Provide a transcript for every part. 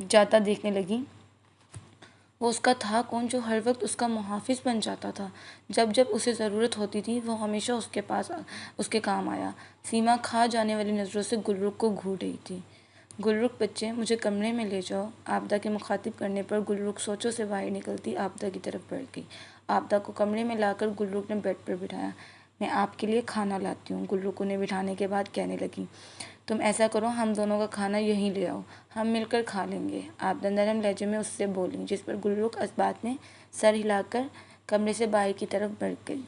جاتا دیکھنے لگی۔ وہ اس کا تھا کون جو ہر وقت اس کا محافظ بن جاتا تھا؟ جب جب اسے ضرورت ہوتی تھی وہ ہمیشہ اس کے کام آیا۔ سیما کھا جانے والی نظروں سے گلرخ کو گھور رہی تھی۔ گلرخ بچے مجھے کمرے میں لے جاؤ۔ آبدہ کے مخاطب کرنے پر گلرخ سوچوں سے باہر نکلتی آبدہ کی طرف بڑھ گئی۔ آبدہ کو کمرے میں لا کر گلرخ نے بیڈ پر بٹھایا۔ میں آپ کے لیے کھانا لاتی ہوں، گلرخ انہیں بٹھانے کے بعد کہنے لگی۔ تم ایسا کرو، ہم دونوں کا کھانا یہیں لے آؤ، ہم مل کر کھا لیں گے، آبدہ نرم لہجے میں اس سے بولی، جس پر گلرخ اس بات میں سر ہلا کر کمرے سے باہر کی طرف بڑھ گئی۔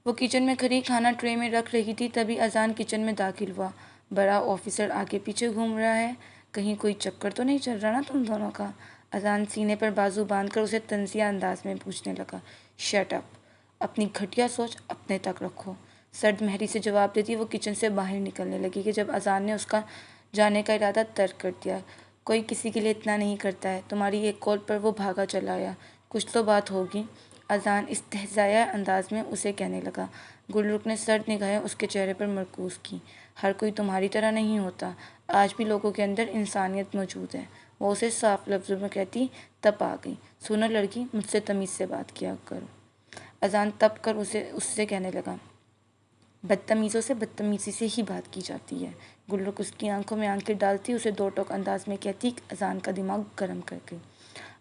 وہ کچن میں کھڑی کھانا ٹرے میں رکھ رہی تھی، تبھی اذان کچن میں داخل ہوا۔ بڑا آفیسر آگے پیچھے گھوم رہا ہے، کہیں کوئی چکر تو نہیں چل رہا نا تم دونوں کا؟ اذان سینے پر بازو باندھ کر اسے طنزیہ انداز میں پوچھنے لگا۔ شٹ اپ، اپنی گھٹیا سوچ اپنے تک رکھو، سرد مہری سے جواب دیتی وہ کچن سے باہر نکلنے لگی کہ جب اذان نے اس کا جانے کا ارادہ ترک کر دیا۔ کوئی کسی کے لیے اتنا نہیں کرتا ہے، تمہاری ایک کال پر وہ بھاگا چلا آیا، کچھ تو بات ہوگی، اذان استہزائیہ انداز میں اسے کہنے لگا۔ گلرخ نے سرد نگاہیں اس کے چہرے پر مرکوز کی۔ ہر کوئی تمہاری طرح نہیں ہوتا، آج بھی لوگوں کے اندر انسانیت موجود ہے، وہ اسے صاف لفظوں میں کہتی تپ آ گئی۔ سنو لڑکی، مجھ سے تمیز سے بات کیا کرو، اذان تپ کر اس سے کہنے لگا۔ بدتمیزوں سے بدتمیزی سے ہی بات کی جاتی ہے، گلرخ اس کی آنکھوں میں آنکھیں ڈالتی اسے دو ٹوک انداز میں کہتی کہ اذان کا دماغ گرم کر گئی۔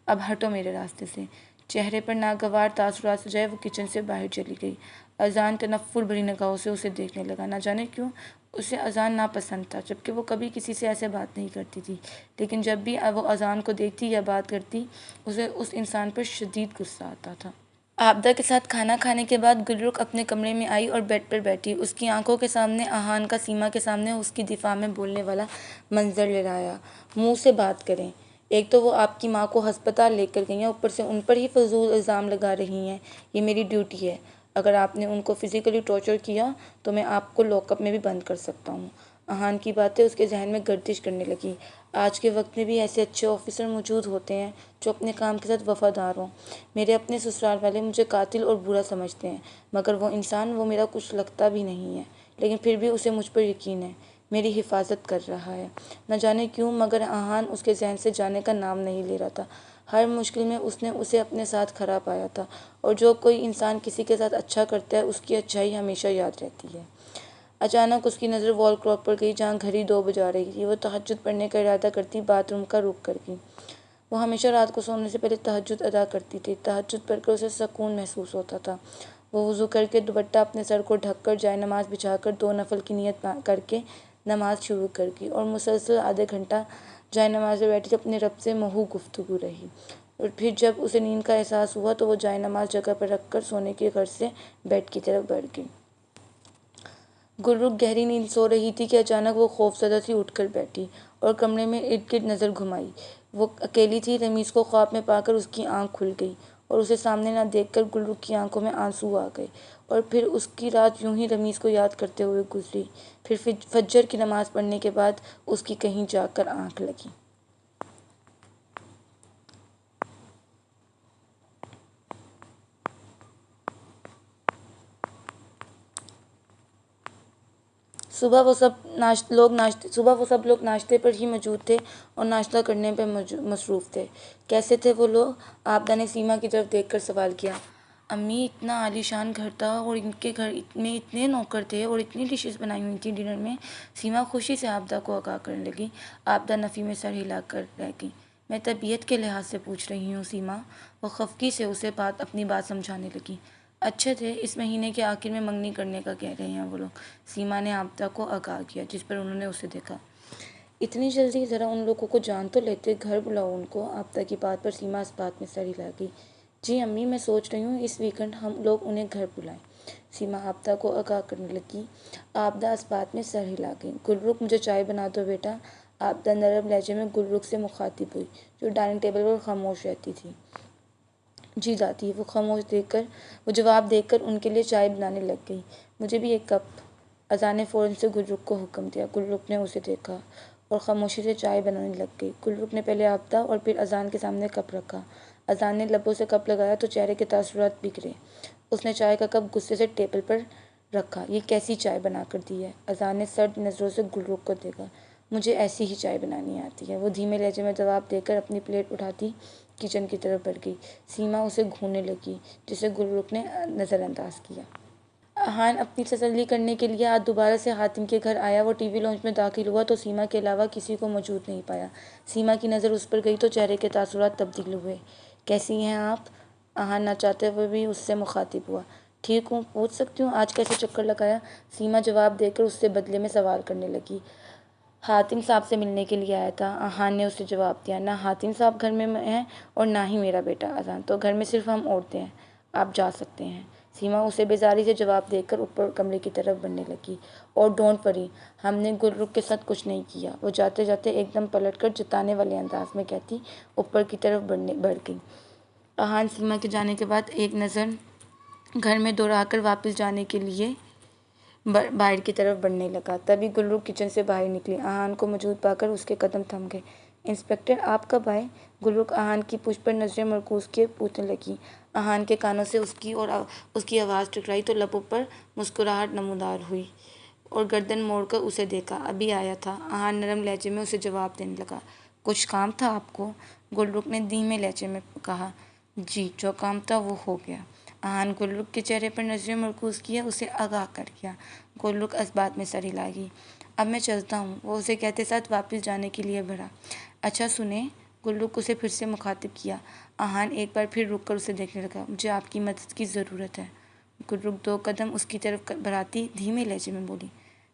اب ہٹو میرے راستے سے۔ چہرے پر ناگوار تاثرات سجائے وہ کچن سے باہر چلی گئی۔ اذان تنفر بھری نگاہوں سے اسے دیکھنے لگا، نہ جانے کیوں اسے اذان ناپسند تھا، جبکہ وہ کبھی کسی سے ایسے بات نہیں کرتی تھی، لیکن جب بھی وہ اذان کو دیکھتی یا بات کرتی اسے اس انسان پر شدید غصہ آتا تھا۔ آبدہ کے ساتھ کھانا کھانے کے بعد گلرخ اپنے کمرے میں آئی اور بیڈ پر بیٹھی۔ اس کی آنکھوں کے سامنے احان کا سیما کے سامنے اس کی دفاع میں بولنے والا منظر لہرایا۔ منہ سے بات کریں، ایک تو وہ آپ کی ماں کو ہسپتال لے کر گئی ہیں، اوپر سے ان پر ہی فضول الزام لگا رہی ہیں۔ یہ میری ڈیوٹی ہے، اگر آپ نے ان کو فزیکلی ٹارچر کیا تو میں آپ کو لاک اپ میں بھی بند کر سکتا ہوں۔ احان کی باتیں اس کے ذہن میں گردش کرنے لگی۔ آج کے وقت میں بھی ایسے اچھے آفیسر موجود ہوتے ہیں جو اپنے کام کے ساتھ وفادار ہوں۔ میرے اپنے سسرال والے مجھے قاتل اور برا سمجھتے ہیں، مگر وہ انسان، وہ میرا کچھ لگتا بھی نہیں ہے، لیکن پھر بھی اسے مجھ پر یقین ہے، میری حفاظت کر رہا ہے۔ نہ جانے کیوں مگر احان اس کے ذہن سے جانے کا نام نہیں لے رہا تھا۔ ہر مشکل میں اس نے اسے اپنے ساتھ کھڑا پایا تھا، اور جو کوئی انسان کسی کے ساتھ اچھا کرتا ہے اس کی اچھائی ہمیشہ یاد رہتی ہے۔ اچانک اس کی نظر وال کلاک پر گئی جہاں گھڑی 2 بجا رہی تھی۔ وہ تہجد پڑھنے کا ارادہ کرتی باتھ روم کا رخ کر گئی۔ وہ ہمیشہ رات کو سونے سے پہلے تہجد ادا کرتی تھی۔ تہجد پڑھ کر اسے سکون محسوس ہوتا تھا۔ وہ وضو کر کے دوپٹہ اپنے سر کو ڈھک کر جائے نماز بچھا کر 2 نفل کی نیت کر کے نماز شروع کر گئی، اور مسلسل آدھے گھنٹہ جائے نماز میں بیٹھی اپنے رب سے محو گفتگو رہی، اور پھر جب اسے نیند کا احساس ہوا تو وہ جائے نماز جگہ پر رکھ کر سونے کی غرض سے بیڈ کی طرف بڑھ گئی۔ گلرخ گہری نیند سو رہی تھی کہ اچانک وہ خوفزدہ سی اٹھ کر بیٹھی اور کمرے میں ارد گرد نظر گھمائی۔ وہ اکیلی تھی۔ رمیز کو خواب میں پا کر اس کی آنکھ کھل گئی، اور اسے سامنے نہ دیکھ کر گلرخ کی آنکھوں میں آنسو آ گئے، اور پھر اس کی رات یوں ہی رمیز کو یاد کرتے ہوئے گزری۔ پھر فجر کی نماز پڑھنے کے بعد اس کی کہیں جا کر آنکھ لگی۔ صبح وہ سب لوگ ناشتے پر ہی موجود تھے اور ناشتہ کرنے پہ مصروف تھے۔ کیسے تھے وہ لوگ؟ آبدہ نے سیما کی طرف دیکھ کر سوال کیا۔ امی، اتنا عالی شان گھر تھا اور ان کے گھر میں اتنے نوکر تھے اور اتنی ڈشز بنائی ہوئی تھیں ڈنر میں۔ سیما خوشی سے آبدہ کو آگاہ کرنے لگی۔ آبدہ نفی میں سر ہلا کر رہ گئی۔ میں طبیعت کے لحاظ سے پوچھ رہی ہوں سیما۔ وہ خفگی سے اسے اپنی بات سمجھانے لگی۔ اچھے تھے، اس مہینے کے آخر میں منگنی کرنے کا کہہ رہے ہیں وہ لوگ، سیما نے آبدہ کو آگاہ کیا، جس پر انہوں نے اسے دیکھا۔ اتنی جلدی؟ ذرا ان لوگوں کو جان تو لیتے، گھر بلاؤ ان کو۔ آبدہ کی بات پر سیما اس بات میں سر ہلا گئی۔ جی امی، میں سوچ رہی ہوں اس ویکنڈ ہم لوگ انہیں گھر بلائیں، سیما آبدہ کو آگاہ کرنے لگی۔ آبدہ اس بات میں سر ہلا گئی۔ گلرخ، مجھے چائے بنا دو بیٹا، آبدہ نرم لہجے میں گلرخ سے مخاطب ہوئی، جو ڈائننگ ٹیبل پر خاموش رہتی تھی۔ جی دادی، وہ جواب دے کر ان کے لیے چائے بنانے لگ گئی۔ مجھے بھی ایک کپ، اذان نے فوراً سے گلرخ کو حکم دیا۔ گلرخ نے اسے دیکھا اور خاموشی سے چائے بنانے لگ گئی۔ گلرخ نے پہلے آبدہ اور پھر اذان کے سامنے کپ رکھا۔ اذان نے لبوں سے کپ لگایا تو چہرے کے تاثرات بکھرے۔ اس نے چائے کا کپ غصے سے ٹیبل پر رکھا۔ یہ کیسی چائے بنا کر دی ہے؟ اذان نے سرد نظروں سے گلرخ کو دیکھا۔ مجھے ایسی ہی چائے بنانی آتی ہے، وہ دھیمے لہجے میں جواب دے کر اپنی پلیٹ اٹھاتی کچن کی طرف بڑھ گئی۔ سیما اسے گھورنے لگی جسے گلرخ نے نظر انداز کیا۔ احان اپنی تسلی کرنے کے لیے آج دوبارہ سے حاتم کے گھر آیا۔ وہ ٹی وی لاؤنج میں داخل ہوا تو سیما کے علاوہ کسی کو موجود نہیں پایا۔ سیما کی نظر اس پر گئی تو چہرے کے تاثرات تبدیل ہوئے۔ کیسی ہیں آپ؟ احان نہ چاہتے ہوئے بھی اس سے مخاطب ہوا۔ ٹھیک ہوں، پوچھ سکتی ہوں آج کیسے چکر لگایا؟ سیما جواب دے کر اس سے بدلے میں سوال کرنے لگی۔ حاتم صاحب سے ملنے کے لیے آیا تھا، احان نے اسے جواب دیا۔ نہ حاتم صاحب گھر میں ہیں اور نہ ہی میرا بیٹا اذان، تو گھر میں صرف ہم عورتیں ہیں، آپ جا سکتے ہیں۔ سیما اسے بیزاری سے جواب دے کر اوپر کمرے کی طرف بڑھنے لگی۔ اور ڈونٹ وری، ہم نے گلرخ کے ساتھ کچھ نہیں کیا، وہ جاتے جاتے ایک دم پلٹ کر جتانے والے انداز میں کہتی اوپر کی طرف بڑھ گئی۔ احان سیما کے جانے کے بعد ایک نظر گھر میں دوہرا کر واپس جانے کے لیے باہر کی طرف بڑھنے لگا۔ تبھی گلرخ کچن سے باہر نکلی۔ احان کو موجود پا کر اس کے قدم تھم گئے۔ انسپکٹر آپ کب آئے؟ گلرخ احان کی پشت پر نظریں مرکوز کیے پوچھنے لگی۔ احان کے کانوں سے اس کی آواز ٹکرائی تو لبوں پر مسکراہٹ نمودار ہوئی اور گردن موڑ کر اسے دیکھا۔ ابھی آیا تھا، احان نرم لہجے میں اسے جواب دینے لگا۔ کچھ کام تھا آپ کو؟ گلرخ نے دھیمے لہجے میں کہا۔ جی، جو کام تھا وہ ہو گیا۔ احان گلرخ کے چہرے پر نظریں مرکوز کیے اسے آگاہ کر گیا۔ گلرخ اس بات میں سر ہلا گئی۔ اب میں چلتا ہوں، وہ اسے کہتے ساتھ واپس جانے کے لیے بڑھا۔ اچھا سنیں، گلرخ اسے پھر سے مخاطب کیا۔ احان ایک بار پھر رک کر اسے دیکھنے لگا۔ مجھے آپ کی مدد کی ضرورت ہے۔ گلرخ 2 قدم اس کی طرف بڑھاتی دھیمے لہجے میں بولی۔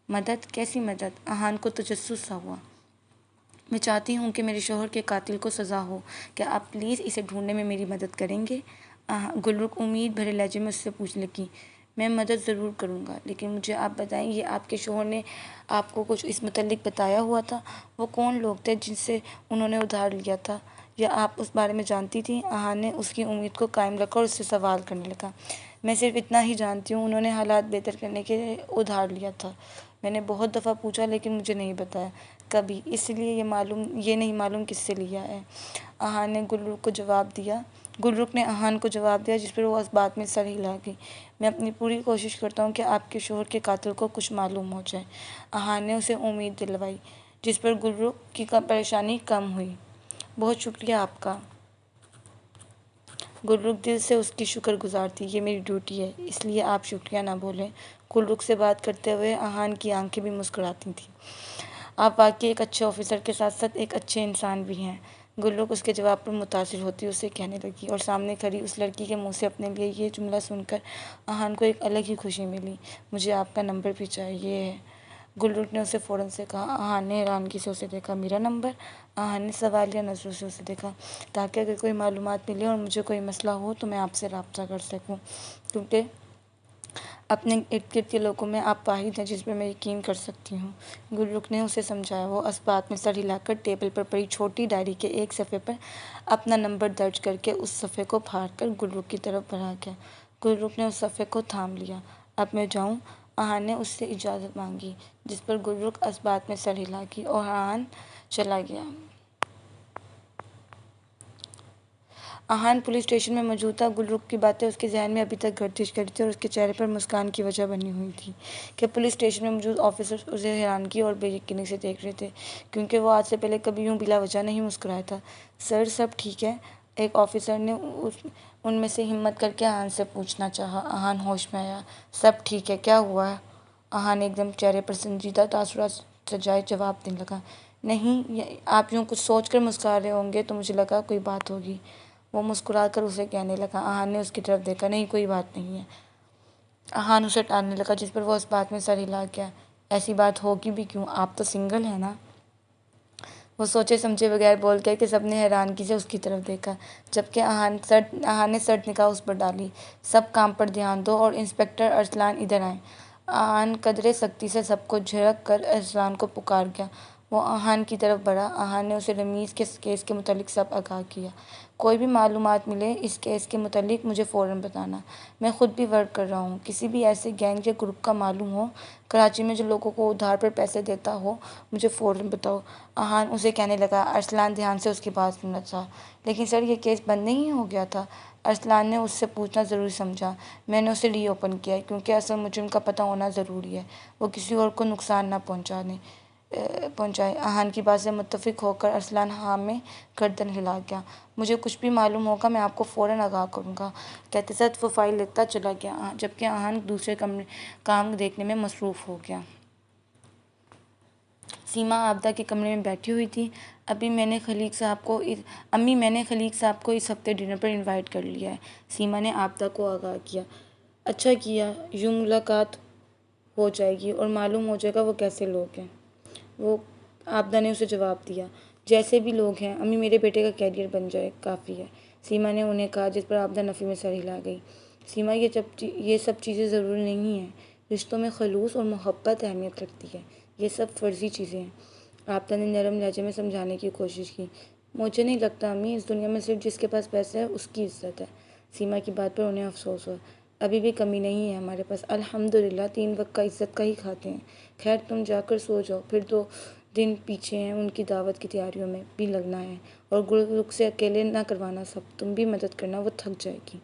مدد؟ کیسی مدد؟ احان کو تجسس سا ہوا۔ میں چاہتی ہوں کہ میرے شوہر کے قاتل کو سزا ہو، کیا آپ پلیز اسے ڈھونڈنے میں میری مدد کریں گے؟ گلرخ امید بھرے لہجے میں اس سے پوچھنے لگی۔ میں مدد ضرور کروں گا، لیکن مجھے آپ بتائیں، یہ آپ کے شوہر نے آپ کو کچھ اس متعلق بتایا ہوا تھا؟ وہ کون لوگ تھے جن سے انہوں نے ادھار لیا تھا، یا آپ اس بارے میں جانتی تھیں؟ احان نے اس کی امید کو قائم رکھا اور اس سے سوال کرنے لگا۔ میں صرف اتنا ہی جانتی ہوں، انہوں نے حالات بہتر کرنے کے لیے ادھار لیا تھا۔ میں نے بہت دفعہ پوچھا لیکن مجھے نہیں بتایا کبھی، اس لیے یہ نہیں معلوم کس سے لیا ہے۔ احان نے گلرخ نے احان کو جواب دیا، جس پر وہ اس بات میں سر ہلا گئی۔ میں اپنی پوری کوشش کرتا ہوں کہ آپ کے شوہر کے قاتل کو کچھ معلوم ہو جائے۔ احان نے اسے امید دلوائی، جس پر گلرخ کی پریشانی کم ہوئی۔ بہت شکریہ آپ کا۔ گلرخ دل سے اس کی شکر گزار تھی۔ یہ میری ڈیوٹی ہے، اس لیے آپ شکریہ نہ بھولیں۔ گلرخ سے بات کرتے ہوئے احان کی آنکھیں بھی مسکراتی تھیں۔ آپ واقعی ایک اچھے آفیسر کے ساتھ ساتھ ایک اچھے انسان بھی ہیں، گلرخ اس کے جواب پر متاثر ہوتی اسے کہنے لگی، اور سامنے کھڑی اس لڑکی کے منہ سے اپنے لیے یہ جملہ سن کر احان کو ایک الگ ہی خوشی ملی۔ مجھے آپ کا نمبر بھی چاہیے ہے، گلرخ نے اسے فوراً سے کہا۔ احان نے حیرانگی سے اسے دیکھا۔ میرا نمبر؟ احان نے سوالیہ نظروں سے اسے دیکھا۔ تاکہ اگر کوئی معلومات ملے اور مجھے کوئی مسئلہ ہو تو میں آپ سے رابطہ کر سکوں، کیونکہ اپنے ارد گرد کے لوگوں میں آپ واحد ہیں جس پر میں یقین کر سکتی ہوں، گلرخ نے اسے سمجھایا۔ وہ اس بات میں سر ہلا کر ٹیبل پر پڑی چھوٹی ڈائری کے ایک صفحے پر اپنا نمبر درج کر کے اس صفحے کو پھاڑ کر گلرخ کی طرف بڑھا گیا۔ گلرخ نے اس صفحے کو تھام لیا۔ اب میں جاؤں؟ احان نے اس سے اجازت مانگی، جس پر گلرخ اس بات میں سر ہلا گئی اور احان چلا گیا۔ احان پولیس اسٹیشن میں موجود تھا۔ گلرخ کی باتیں اس کے ذہن میں ابھی تک گردش کر رہی تھیں اور اس کے چہرے پر مسکان کی وجہ بنی ہوئی تھی کہ پولیس اسٹیشن میں موجود آفیسرز اسے حیرانگی اور بے یقینی سے دیکھ رہے تھے، کیونکہ وہ آج سے پہلے کبھی یوں بلا وجہ نہیں مسکرایا تھا۔ سر، سب ٹھیک ہے؟ ایک آفیسر نے ان میں سے ہمت کر کے احان سے پوچھنا چاہا۔ احان ہوش میں آیا۔ سب ٹھیک ہے، کیا ہوا ہے؟ احان ایک دم چہرے پر سنجیدہ تاثرات سجائے جواب دینے لگا۔ نہیں، آپ یوں کچھ سوچ کر مسکرا رہے ہوں گے تو مجھے لگا کوئی بات ہوگی۔ وہ مسکرا کر اسے کہنے لگا۔ احان نے اس کی طرف دیکھا۔ نہیں، کوئی بات نہیں ہے۔ احان اسے ٹالنے لگا، جس پر وہ اس بات میں سر ہلا گیا۔ ایسی بات ہوگی بھی کیوں، آپ تو سنگل ہیں نا؟ وہ سوچے سمجھے بغیر بول گیا کہ سب نے حیرانگی سے اس کی طرف دیکھا، جبکہ احان نے سرد نگاہ اس پر ڈالی۔ سب کام پر دھیان دو اور انسپکٹر ارسلان ادھر آئیں۔ احان قدرے سختی سے سب کو جھڑک کر ارسلان کو پکار گیا۔ وہ احان کی طرف بڑھا۔ احان نے اسے رمیز کے کیس کے متعلق سب آگاہ کیا۔ کوئی بھی معلومات ملے اس کیس کے متعلق مجھے فوراً بتانا۔ میں خود بھی ورک کر رہا ہوں، کسی بھی ایسے گینگ یا گروپ کا معلوم ہو کراچی میں جو لوگوں کو ادھار پر پیسے دیتا ہو، مجھے فوراً بتاؤ، احان اسے کہنے لگا۔ ارسلان دھیان سے اس کی بات سن رہا تھا۔ لیکن سر، یہ کیس بند نہیں ہو گیا تھا؟ ارسلان نے اس سے پوچھنا ضروری سمجھا۔ میں نے اسے ری اوپن کیا کیونکہ اصل مجرم کا پتہ ہونا ضروری ہے، وہ کسی اور کو نقصان نہ پہنچائے۔ احان کی بات سے متفق ہو کر ارسلان ہاں میں گردن ہلا گیا۔ مجھے کچھ بھی معلوم ہوگا میں آپ کو فوراً آگاہ کروں گا، کہتے ساتھ وہ فائل لکھتا چلا گیا، جبکہ احان دوسرے کام دیکھنے میں مصروف ہو گیا۔ سیما عابدہ کے کمرے میں بیٹھی ہوئی تھی۔ امی میں نے خلیق صاحب کو اس ہفتے ڈنر پر انوائٹ کر لیا ہے، سیما نے عابدہ کو آگاہ کیا۔ اچھا کیا، یوں ملاقات ہو جائے گی اور معلوم ہو جائے گا وہ کیسے لوگ ہیں۔ وہ عابدہ نے اسے جواب دیا، جیسے بھی لوگ ہیں امی میرے بیٹے کا کیریئر بن جائے کافی ہے، سیما نے انہیں کہا، جس پر عابدہ نفی میں سر ہلا گئی۔ سیما یہ سب چیزیں ضروری نہیں ہیں، رشتوں میں خلوص اور محبت اہمیت رکھتی ہے، یہ سب فرضی چیزیں ہیں۔ عابدہ نے نرم لہجے میں سمجھانے کی کوشش کی، مجھے نہیں لگتا امی، اس دنیا میں صرف جس کے پاس پیسہ ہے اس کی عزت ہے۔ سیما کی بات پر انہیں افسوس ہوا، ابھی بھی کمی نہیں ہے ہمارے پاس، الحمدللہ 3 وقت کا عزت کا ہی کھاتے ہیں۔ خیر تم جا کر سو جاؤ، پھر 2 دن پیچھے ہیں، ان کی دعوت کی تیاریوں میں بھی لگنا ہے، اور گلرخ سے اکیلے نہ کروانا سب، تم بھی مدد کرنا، وہ تھک جائے گی۔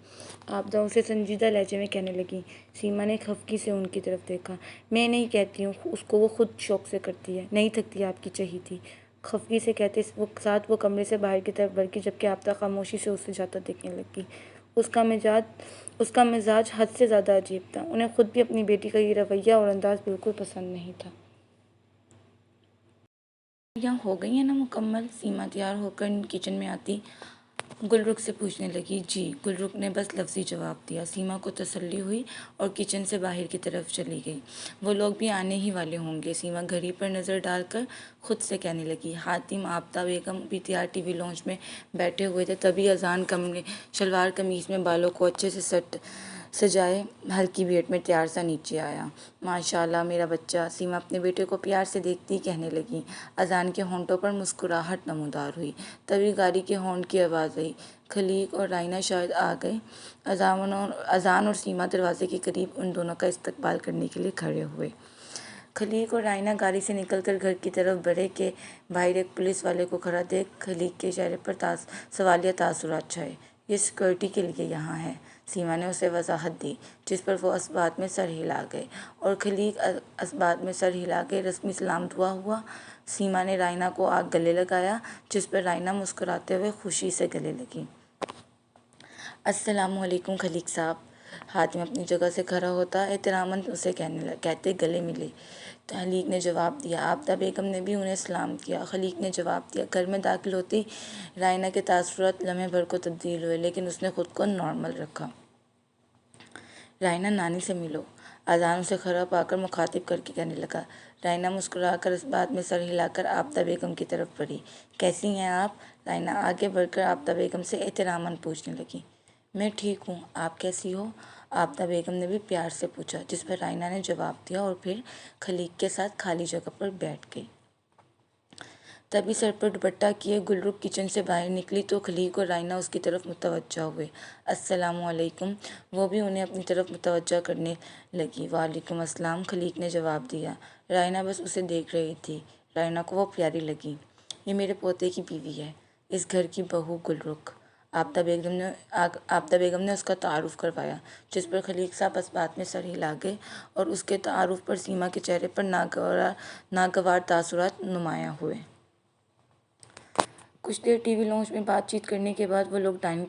عابدہ اسے سنجیدہ لہجے میں کہنے لگی۔ سیما نے خفگی سے ان کی طرف دیکھا، میں نہیں کہتی ہوں اس کو، وہ خود شوق سے کرتی ہے، نہیں تھکتی آپ کی چہیتی، خفگی سے کہتے ساتھ وہ کمرے سے باہر کی طرف بڑھ گئی، جبکہ عابدہ خاموشی سے اسے جاتا دیکھنے لگی۔ اس کا مزاج حد سے زیادہ عجیب تھا، انہیں خود بھی اپنی بیٹی کا یہ رویہ اور انداز بالکل پسند نہیں تھا۔ یہاں ہو گئی ہیں نا مکمل؟ سیما تیار ہو کر کچن میں آتی گلرخ سے پوچھنے لگی۔ جی، گلرخ نے بس لفظی جواب دیا۔ سیما کو تسلی ہوئی اور کچن سے باہر کی طرف چلی گئی۔ وہ لوگ بھی آنے ہی والے ہوں گے، سیما گھڑی پر نظر ڈال کر خود سے کہنے لگی۔ حاتم، عابدہ بیگم بھی تیار ٹی وی لاؤنج میں بیٹھے ہوئے تھے، تبھی اذان شلوار قمیض میں بالوں کو اچھے سے سجائے ہلکی بیٹ میں تیار سا نیچے آیا۔ ماشاء اللہ میرا بچہ، سیما اپنے بیٹے کو پیار سے دیکھتی کہنے لگی۔ اذان کے ہونٹوں پر مسکراہٹ نمودار ہوئی، تبھی گاڑی کے ہارن کی آواز آئی۔ خلیق اور رائنا شاید آ گئے۔ اذان اور سیما دروازے کے قریب ان دونوں کا استقبال کرنے کے لیے کھڑے ہوئے۔ خلیق اور رائنا گاڑی سے نکل کر گھر کی طرف بڑھے کہ باہر ایک پولیس والے کو کھڑا دیکھ خلیق کے چہرے پر سوالیہ تاثرات چھائے۔ یہ سیکورٹی کے لیے یہاں ہے، سیما نے اسے وضاحت دی، جس پر وہ اس بات میں سر ہلا گئے اور خلیق اس بات میں سر ہلا کے رسمی سلام دعا ہوا۔ سیما نے رائنا کو گلے لگایا، جس پر رائنا مسکراتے ہوئے خوشی سے گلے لگی۔ السلام علیکم خلیق صاحب۔ حاتم اپنی جگہ سے کھڑا ہوتا احتراماً اسے کہتے گلے ملے۔ خلیق نے جواب دیا۔ عابدہ بیگم نے بھی انہیں سلام کیا۔ خلیق نے جواب دیا۔ گھر میں داخل ہوتی رائنا کے تاثرات لمحے بھر کو تبدیل ہوئے، لیکن اس نے خود کو نارمل رکھا۔ رائنا نانی سے ملو، اذان اسے کھڑا پا کر مخاطب کر کے کہنے لگا۔ رائنا مسکرا کر اس بات میں سر ہلا کر عابدہ بیگم کی طرف بڑھی۔ کیسی ہیں آپ؟ رائنا آگے بڑھ کر عابدہ بیگم سے احتراماً پوچھنے لگی۔ میں ٹھیک ہوں، آپ کیسی ہو؟ عابدہ بیگم نے بھی پیار سے پوچھا، جس پر رائنا نے جواب دیا اور پھر خلیق کے ساتھ خالی جگہ پر بیٹھ گئی۔ تبھی سر پر دوپٹہ کیے گلرخ کچن سے باہر نکلی تو خلیق اور رائنا اس کی طرف متوجہ ہوئے۔ السلام علیکم، وہ بھی انہیں اپنی طرف متوجہ کرنے لگی۔ وعلیکم السلام، خلیق نے جواب دیا۔ رائنا بس اسے دیکھ رہی تھی۔ رائنا کو وہ پیاری لگی۔ یہ میرے پوتے کی بیوی ہے، اس گھر کی بہو گلرخ، عابدہ بیگم نے اس کا تعارف کروایا، جس پر خلیق صاحب اس بات میں سر ہلا گئے اور اس کے تعارف پر سیما کے چہرے پر ناگوار تاثرات نمایاں ہوئے۔ کچھ دیر ٹی وی لاؤنج میں بات چیت کرنے کے بعد وہ لوگ ڈائننگ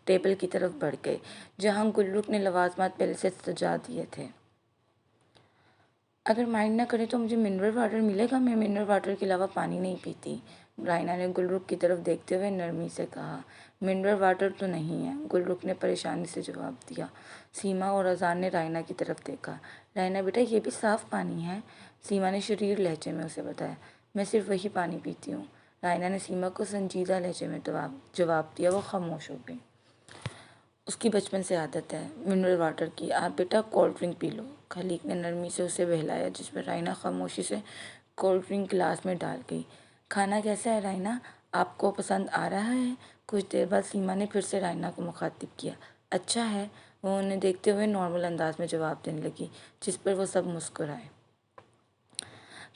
ٹیبل کی طرف بڑھ گئے، جہاں گلرخ نے لوازمات پہلے سے سجا دیے تھے۔ اگر مائنڈ نہ کرے تو مجھے منرل واٹر ملے گا، میں منرل واٹر کے علاوہ پانی نہیں پیتی، رائنا نے گلرخ کی طرف دیکھتے ہوئے نرمی سے کہا۔ منرل واٹر تو نہیں ہے، گلرخ نے پریشانی سے جواب دیا۔ سیما اور اذان نے رائنا کی طرف دیکھا۔ رائنا بیٹا یہ بھی صاف پانی ہے، سیما نے شریر لہجے میں اسے بتایا۔ میں صرف وہی پانی پیتی ہوں، رائنا نے سیما کو سنجیدہ لہجے میں جواب دیا۔ وہ خاموش ہو گئی۔ اس کی بچپن سے عادت ہے منرل واٹر کی، آپ بیٹا کولڈ ڈرنک پی لو، خلیق نے نرمی سے اسے بہلایا، جس پر رائنا خاموشی سے کولڈ ڈرنک گلاس میں ڈال گئی۔ کھانا کیسا ہے رائنا، آپ کو پسند آ رہا ہے؟ کچھ دیر بعد سیما نے پھر سے رائنا کو مخاطب کیا۔ اچھا ہے، وہ انہیں دیکھتے ہوئے نارمل انداز میں جواب دینے لگی، جس پر وہ سب مسکرائے۔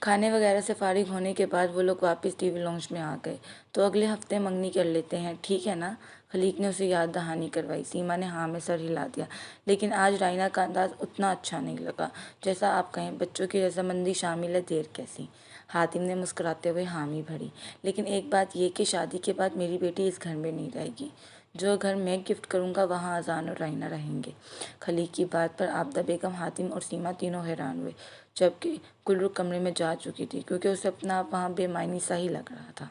کھانے وغیرہ سے فارغ ہونے کے بعد وہ لوگ واپس ٹی وی لاؤنج میں آ گئے۔ تو اگلے ہفتے منگنی کر لیتے ہیں، ٹھیک ہے نا؟ خلیق نے اسے یاد دہانی کروائی۔ سیما نے ہاں میں سر ہلا دیا، لیکن آج رائنا کا انداز اتنا اچھا نہیں لگا۔ جیسا آپ کہیں، بچوں کی رضامندی شامل ہے، دیر کیسی؟ حاتم نے مسکراتے ہوئے حامی بھری۔ لیکن ایک بات یہ کہ شادی کے بعد میری بیٹی اس گھر میں نہیں رہے گی۔ جو گھر میں گفٹ کروں گا وہاں اذان اور رائنا رہیں گے۔ خلیق کی بات پر عابدہ بیگم، حاتم اور سیما تینوں حیران ہوئے، جبکہ گلرخ کمرے میں جا چکی تھی کیونکہ اسے اپنا آپ وہاں بے معنی سا ہی لگ رہا تھا۔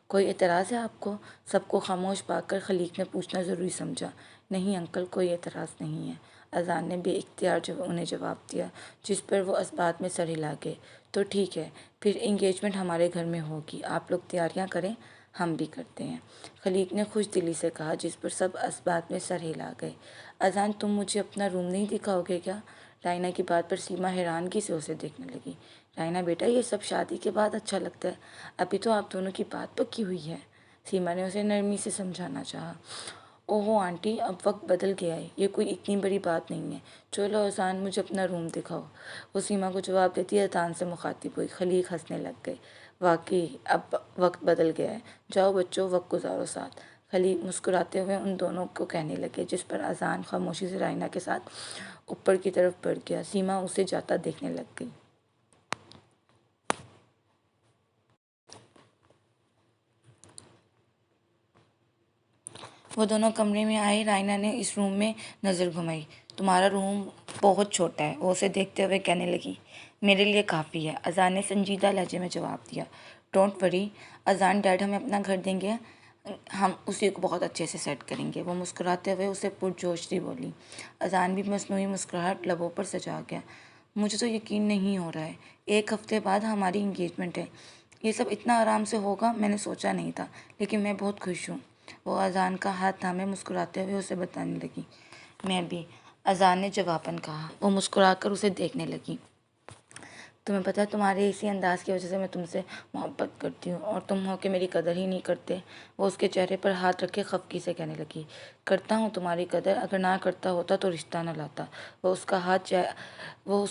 کوئی اعتراض ہے آپ کو؟ سب کو خاموش پا کر خلیق نے پوچھنا ضروری سمجھا۔ نہیں انکل، کوئی اعتراض نہیں ہے، اذان نے بے اختیار انہیں جواب دیا، جس پر وہ اثبات میں سر ہلا گئے۔ تو ٹھیک ہے، پھر انگیجمنٹ ہمارے گھر میں ہوگی، آپ لوگ تیاریاں کریں، ہم بھی کرتے ہیں، خلیق نے خوش دلی سے کہا، جس پر سب اثبات میں سر ہلا گئے۔ اذان، تم مجھے اپنا روم نہیں دکھاؤ گے کیا؟ رائنا کی بات پر سیما حیرانگی سے اسے دیکھنے لگی۔ رائنا بیٹا، یہ سب شادی کے بعد اچھا لگتا ہے، ابھی تو آپ دونوں کی بات پکی ہوئی ہے، سیما نے اسے نرمی سے سمجھانا چاہا۔ اوہو آنٹی، اب وقت بدل گیا ہے، یہ کوئی اتنی بڑی بات نہیں ہے، چلو اذان مجھے اپنا روم دکھاؤ، وہ سیما کو جواب دیتی اذان سے مخاطب ہوئی۔ خلیق ہنسنے لگ گئے۔ واقعی اب وقت بدل گیا ہے، جاؤ بچوں، وقت گزارو ساتھ، خلیق مسکراتے ہوئے ان دونوں کو کہنے لگے، جس پر اذان خاموشی سے رائنا کے ساتھ اوپر کی طرف بڑھ گیا۔ سیما اسے جاتا دیکھنے لگ گئی۔ وہ دونوں کمرے میں آئے۔ رائنا نے اس روم میں نظر گھمائی۔ تمہارا روم بہت چھوٹا ہے، وہ اسے دیکھتے ہوئے کہنے لگی۔ میرے لیے کافی ہے، اذان نے سنجیدہ لہجے میں جواب دیا۔ ڈونٹ وری اذان، ڈیڈ ہمیں اپنا گھر دیں گے، ہم اسی کو بہت اچھے سے سیٹ کریں گے، وہ مسکراتے ہوئے اسے پرجوش سی بولی۔ اذان بھی مصنوعی مسکراہٹ لبوں پر سجا گیا۔ مجھے تو یقین نہیں ہو رہا ہے، 1 ہفتے بعد ہماری انگیجمنٹ ہے، یہ سب اتنا آرام سے ہوگا، میں نے سوچا نہیں تھا، لیکن میں بہت خوش ہوں۔ وہ اذان کا ہاتھ تھامے مسکراتے ہوئے اسے بتانے لگی۔ میں بھی، اذان نے جواباً کہا۔ وہ مسکرا کر اسے دیکھنے لگی۔ تمہیں پتہ ہے تمہارے اسی انداز کی وجہ سے میں تم سے محبت کرتی ہوں اور تم ہو کہ میری قدر ہی نہیں کرتے، وہ اس کے چہرے پر ہاتھ رکھے خفگی سے کہنے لگی۔ کرتا ہوں تمہاری قدر، اگر نہ کرتا ہوتا تو رشتہ نہ لاتا، وہ اس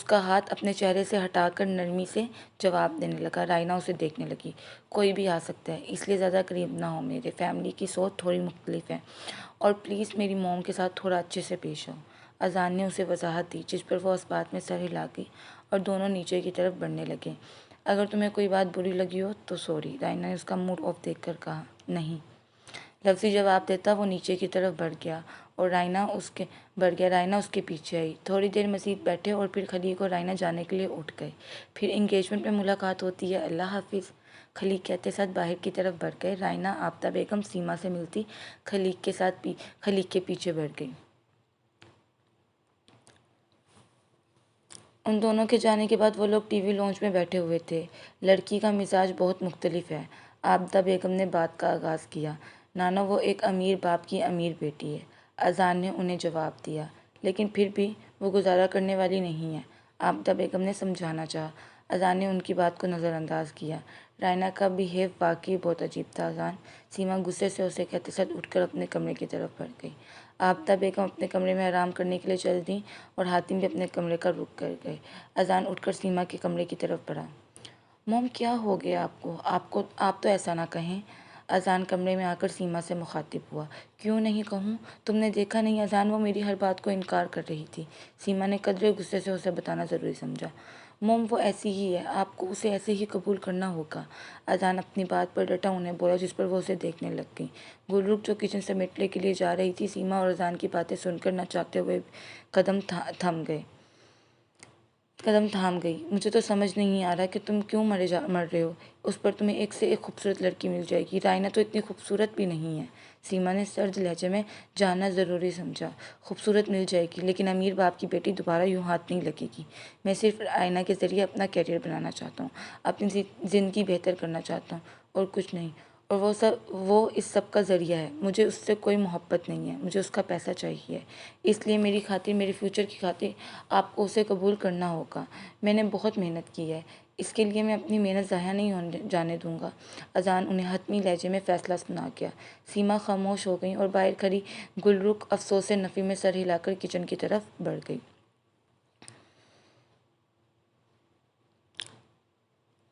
کا ہاتھ اپنے چہرے سے ہٹا کر نرمی سے جواب دینے لگا۔ رائنا اسے دیکھنے لگی۔ کوئی بھی آ سکتا ہے، اس لیے زیادہ قریب نہ ہو، میرے فیملی کی سوچ تھوڑی مختلف ہے، اور پلیز میری موم کے ساتھ تھوڑا اچھے سے پیش آؤ، اذان نے اسے وضاحت دی، جس پر وہ اس بات میں سر ہلا گئی اور دونوں نیچے کی طرف بڑھنے لگے۔ اگر تمہیں کوئی بات بری لگی ہو تو سوری، رائنا نے اس کا موڈ آف دیکھ کر کہا۔ نہیں، لفظی جواب دیتا وہ نیچے کی طرف بڑھ گیا اور رائنا اس کے پیچھے آئی۔ تھوڑی دیر مزید بیٹھے اور پھر خلیق اور رائنا جانے کے لیے اٹھ گئے۔ پھر انگیجمنٹ میں ملاقات ہوتی ہے، اللہ حافظ، خلیق کہتے ساتھ باہر کی طرف بڑھ گئے۔ رائنا عابدہ بیگم سیما سے ملتی خلیق کے پیچھے بڑھ گئی۔ ان دونوں کے جانے کے بعد وہ لوگ ٹی وی لانچ میں بیٹھے ہوئے تھے۔ لڑکی کا مزاج بہت مختلف ہے، عابدہ بیگم نے بات کا آغاز کیا۔ نانا، وہ ایک امیر باپ کی امیر بیٹی ہے، اذان نے انہیں جواب دیا، لیکن پھر بھی وہ گزارا کرنے والی نہیں ہے، عابدہ بیگم نے سمجھانا چاہا۔ اذان نے ان کی بات کو نظر انداز کیا۔ رائنا کا بیہیو واقعی بہت عجیب تھا اذان، سیما غصے سے اسے کہتے ساتھ اٹھ کر اپنے کمرے کی طرف بڑھ گئی۔ عابدہ بیگم اپنے کمرے میں آرام کرنے کے لیے چل دیں اور حاتم بھی اپنے کمرے کا رخ کر گئے۔ اذان اٹھ کر سیما کے کمرے کی طرف بڑھا۔ موم، کیا ہو گیا آپ تو ایسا نہ کہیں، اذان کمرے میں آ کر سیما سے مخاطب ہوا۔ کیوں نہیں کہوں، تم نے دیکھا نہیں اذان، وہ میری ہر بات کو انکار کر رہی تھی، سیما نے قدرے غصے سے اسے بتانا ضروری سمجھا۔ موم، وہ ایسی ہی ہے، آپ کو اسے ایسے ہی قبول کرنا ہوگا، اذان اپنی بات پر ڈٹا انہیں بولا، جس پر وہ اسے دیکھنے لگ گئی۔ گلرخ جو کچن سمیٹنے کے لیے جا رہی تھی، سیما اور اذان کی باتیں سن کر نہ چاہتے ہوئے قدم تھام گئی۔ مجھے تو سمجھ نہیں آ رہا کہ تم کیوں مر رہے ہو، اس پر تمہیں ایک سے ایک خوبصورت لڑکی مل جائے گی، رائنا تو اتنی خوبصورت بھی نہیں ہے، سیما نے سرد لہجے میں جاننا ضروری سمجھا۔ خوبصورت مل جائے گی، لیکن امیر باپ کی بیٹی دوبارہ یوں ہاتھ نہیں لگے گی، میں صرف رائنا کے ذریعے اپنا کیریئر بنانا چاہتا ہوں، اپنی زندگی بہتر کرنا چاہتا ہوں، اور کچھ نہیں، اور وہ اس سب کا ذریعہ ہے، مجھے اس سے کوئی محبت نہیں ہے، مجھے اس کا پیسہ چاہیے، اس لیے میری خاطر، میرے فیوچر کی خاطر آپ کو اسے قبول کرنا ہوگا، میں نے بہت محنت کی ہے، اس کے لیے میں اپنی محنت ضائع نہیں جانے دوں گا، اذان انہیں حتمی لہجے میں فیصلہ سنا گیا۔ سیما خاموش ہو گئی اور باہر کھڑی گلرخ افسوس نفی میں سر ہلا کر کچن کی طرف بڑھ گئی۔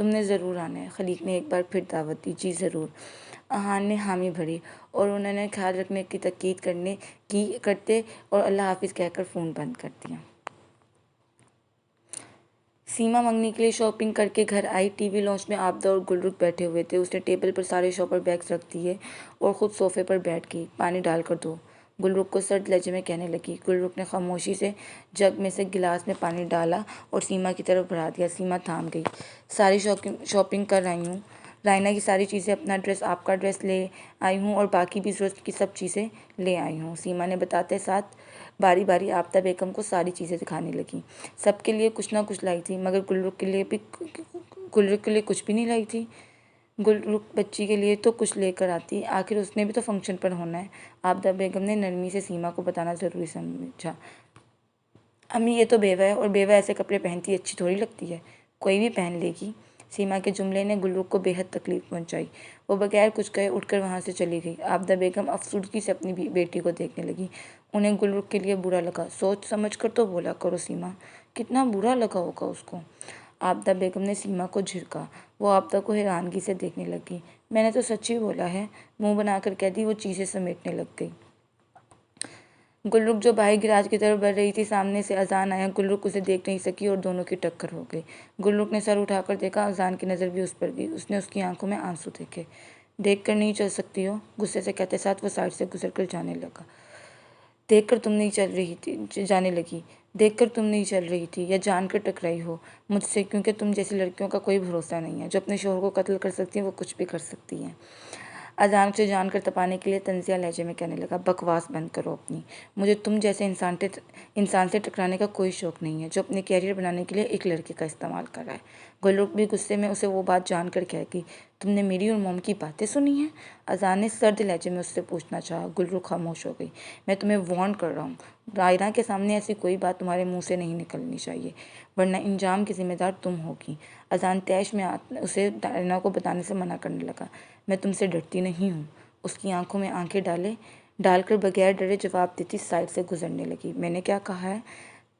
تم نے ضرور آنا ہے، خلیق نے ایک بار پھر دعوت دی۔ جی ضرور، احان نے حامی بھری اور انہوں نے خیال رکھنے کی تاکید کرتے اور اللہ حافظ کہہ کر فون بند کر دیا۔ سیما منگنی کے لیے شاپنگ کر کے گھر آئی۔ ٹی وی لاؤنج میں آبدہ اور گلرخ بیٹھے ہوئے تھے۔ اس نے ٹیبل پر سارے شاپر بیگز رکھ دیے اور خود صوفے پر بیٹھ گئی۔ پانی ڈال کر دو، گلرخ کو سرد لہجے میں کہنے لگی۔ گلرخ نے خاموشی سے جگ میں سے گلاس میں پانی ڈالا اور سیما کی طرف بڑھا دیا۔ سیما تھام گئی۔ ساری شاپنگ کر آئی ہوں، رائنا کی ساری چیزیں، اپنا ڈریس، آپ کا ڈریس لے آئی ہوں اور باقی بھی ضرورت کی سب چیزیں لے آئی ہوں، سیما نے بتاتے ساتھ باری باری آبدہ بیگم کو ساری چیزیں دکھانے لگی۔ سب کے لیے کچھ نہ کچھ لائی تھی، مگر گلرخ کے لیے کچھ بھی نہیں لائی تھی۔ گلرخ بچی کے لیے تو کچھ لے کر آتی، آخر اس نے بھی تو فنکشن پر ہونا ہے، آبدہ بیگم نے نرمی سے سیما کو بتانا ضروری سمجھا۔ امی یہ تو بیوہ ہے اور بیوہ ایسے کپڑے پہنتی اچھی تھوڑی لگتی ہے، کوئی بھی پہن لے گی۔ سیما کے جملے نے گلرخ کو بے حد تکلیف پہنچائی۔ وہ بغیر کچھ کہے اٹھ کر وہاں سے چلی گئی۔ آبدہ بیگم افسردگی سے اپنی بیٹی کو دیکھنے لگی۔ انہیں گلرخ کے لیے برا لگا۔ سوچ سمجھ کر تو بولا کرو سیما، کتنا برا لگا ہوگا اس کو۔ آبدہ بیگم نے سیما کو جھڑکا۔ وہ آبدہ کو حیرانگی سے دیکھنے لگی۔ میں نے تو سچ ہی بولا ہے، منہ بنا کر کہہ دی۔ وہ چیزیں سمیٹنے لگ گئی۔ گلرخ جو باہر گراج کی طرف بڑھ رہی تھی، سامنے سے اذان آیا۔ گلرخ اسے دیکھ نہیں سکی اور دونوں کی ٹکر ہو گئی۔ گلرخ نے سر اٹھا کر دیکھا، اذان کی نظر بھی اس پر گئی۔ اس نے اس کی آنکھوں میں آنسو دیکھے۔ دیکھ کر نہیں چل سکتی ہو، غصے سے کہتے ساتھ وہ سائڈ سے گزر کر جانے لگا۔ دیکھ کر تم نہیں چل رہی تھی یا جان کر ٹکرائی ہو مجھ سے، کیونکہ تم جیسی لڑکیوں کا کوئی بھروسہ نہیں ہے، جو اپنے شوہر کو قتل کر سکتی ہیں وہ کچھ بھی کر سکتی ہیں۔ اذان سے جان کر تپانے کے لیے طنزیہ لہجے میں کہنے لگا۔ بکواس بند کرو اپنی، مجھے تم جیسے انسان سے ٹکرانے کا کوئی شوق نہیں ہے جو اپنے کیریئر بنانے کے لیے ایک لڑکے کا استعمال کر رہا ہے۔ گلرخ بھی غصے میں اسے وہ بات جان کر کہہ گئی، تم نے میری اور موم کی باتیں سنی ہیں؟ اذان نے سرد لہجے میں اس سے پوچھنا چاہا۔ گلرخ خاموش ہو گئی۔ میں تمہیں وارن کر رہا ہوں، رائنا کے سامنے ایسی کوئی بات تمہارے منہ سے نہیں نکلنی چاہیے، ورنہ انجام کی ذمہ دار تم ہوگی۔ اذان طیش میں اسے رائنا کو بتانے سے منع کرنے لگا۔ میں تم سے ڈرتی نہیں ہوں، اس کی آنکھوں میں آنکھیں ڈال کر بغیر ڈرے جواب دیتی سائڈ سے گزرنے لگی۔ میں نے کیا کہا ہے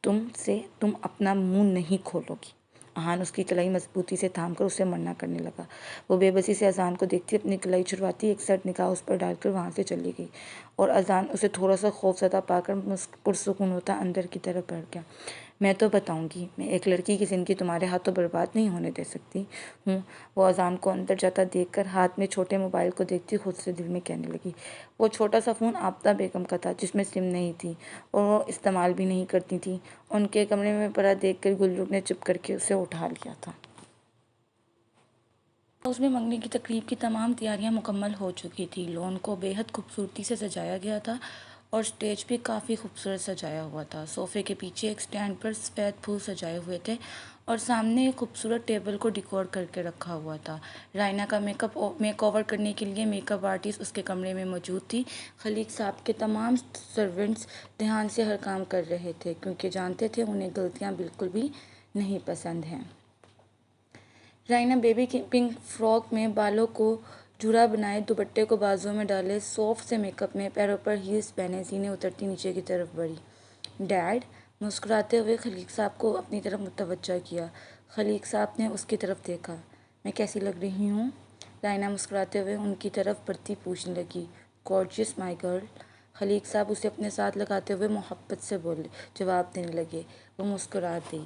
تم اپنا منہ نہیں کھولو گی۔ احان اس کی کلائی مضبوطی سے تھام کر اسے منع کرنے لگا۔ وہ بے بسی سے اذان کو دیکھتی اپنی کلائی چھڑواتی، ایک سرد نگاہ اس پر ڈال کر وہاں سے چلی گئی اور اذان اسے تھوڑا سا خوف زدہ پا کر پرسکون ہوتا اندر کی طرف بڑھ گیا۔ میں تو بتاؤں گی، میں ایک لڑکی کی زندگی تمہارے ہاتھوں برباد نہیں ہونے دے سکتی ہوں۔ وہ اذان کو اندر جاتا دیکھ کر ہاتھ میں چھوٹے موبائل کو دیکھتی خود سے دل میں کہنے لگی۔ وہ چھوٹا سا فون آبدہ بیگم کا تھا جس میں سم نہیں تھی اور وہ استعمال بھی نہیں کرتی تھی۔ ان کے کمرے میں پڑا دیکھ کر گلرخ نے چپ کر کے اسے اٹھا لیا تھا۔ اس میں منگنی کی تقریب کی تمام تیاریاں مکمل ہو چکی تھی۔ لون کو بے حد خوبصورتی سے سجایا گیا تھا اور اسٹیج بھی کافی خوبصورت سجایا ہوا تھا۔ صوفے کے پیچھے ایک سٹینڈ پر سفید پھول سجائے ہوئے تھے اور سامنے ایک خوبصورت ٹیبل کو ڈیکور کر کے رکھا ہوا تھا۔ رائنا کا میک اوور کرنے کے لیے میک اپ آرٹسٹ اس کے کمرے میں موجود تھی۔ خلیق صاحب کے تمام سرونٹس دھیان سے ہر کام کر رہے تھے، کیونکہ جانتے تھے انہیں غلطیاں بالکل بھی نہیں پسند ہیں۔ رائنا بیبی پنک فراک میں بالوں کو جھرا بنائے، دوپٹے کو بازوؤں میں ڈالے، سافٹ سے میک اپ میں، پیروں پر ہیلز پہنے، سینے اترتی نیچے کی طرف بڑھی۔ ڈیڈ، مسکراتے ہوئے خلیق صاحب کو اپنی طرف متوجہ کیا۔ خلیق صاحب نے اس کی طرف دیکھا۔ میں کیسی لگ رہی ہوں؟ رائنا مسکراتے ہوئے ان کی طرف بڑھتی پوچھنے لگی۔ گارجیس مائی گرل، خلیق صاحب اسے اپنے ساتھ لگاتے ہوئے محبت سے جواب دینے لگے۔ وہ مسکرا دی۔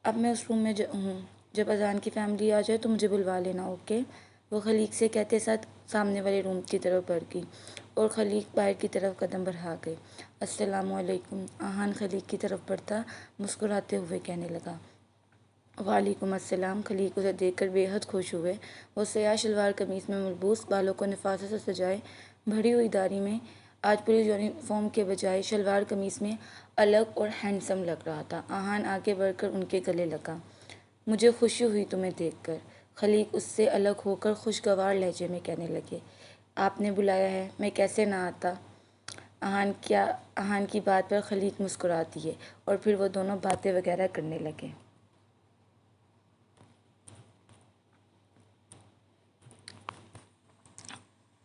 اب میں اس روم میں ہوں، جب اذان کی فیملی آ جائے تو مجھے بلوا لینا، اوکے؟ وہ خلیق سے کہتے ساتھ سامنے والے روم کی طرف بڑھ گئی اور خلیق باہر کی طرف قدم بڑھا گئے۔ السلام علیکم، احان خلیق کی طرف بڑھتا مسکراتے ہوئے کہنے لگا۔ وعلیکم السلام۔ خلیق اسے دیکھ کر بے حد خوش ہوئے۔ وہ سیاہ شلوار قمیص میں ملبوس، بالوں کو نفاست سے سجائے بڑھی ہوئی داڑھی میں، آج پولیس یونیفارم کے بجائے شلوار قمیص میں الگ اور ہینڈسم لگ رہا تھا۔ احان آگے بڑھ کر ان کے گلے لگا۔ مجھے خوشی ہوئی تمہیں دیکھ کر، خلیق اس سے الگ ہو کر خوشگوار لہجے میں کہنے لگے۔ آپ نے بلایا ہے، میں کیسے نہ آتا؟ احان کی بات پر خلیق مسکرا دیے اور پھر وہ دونوں باتیں وغیرہ کرنے لگے۔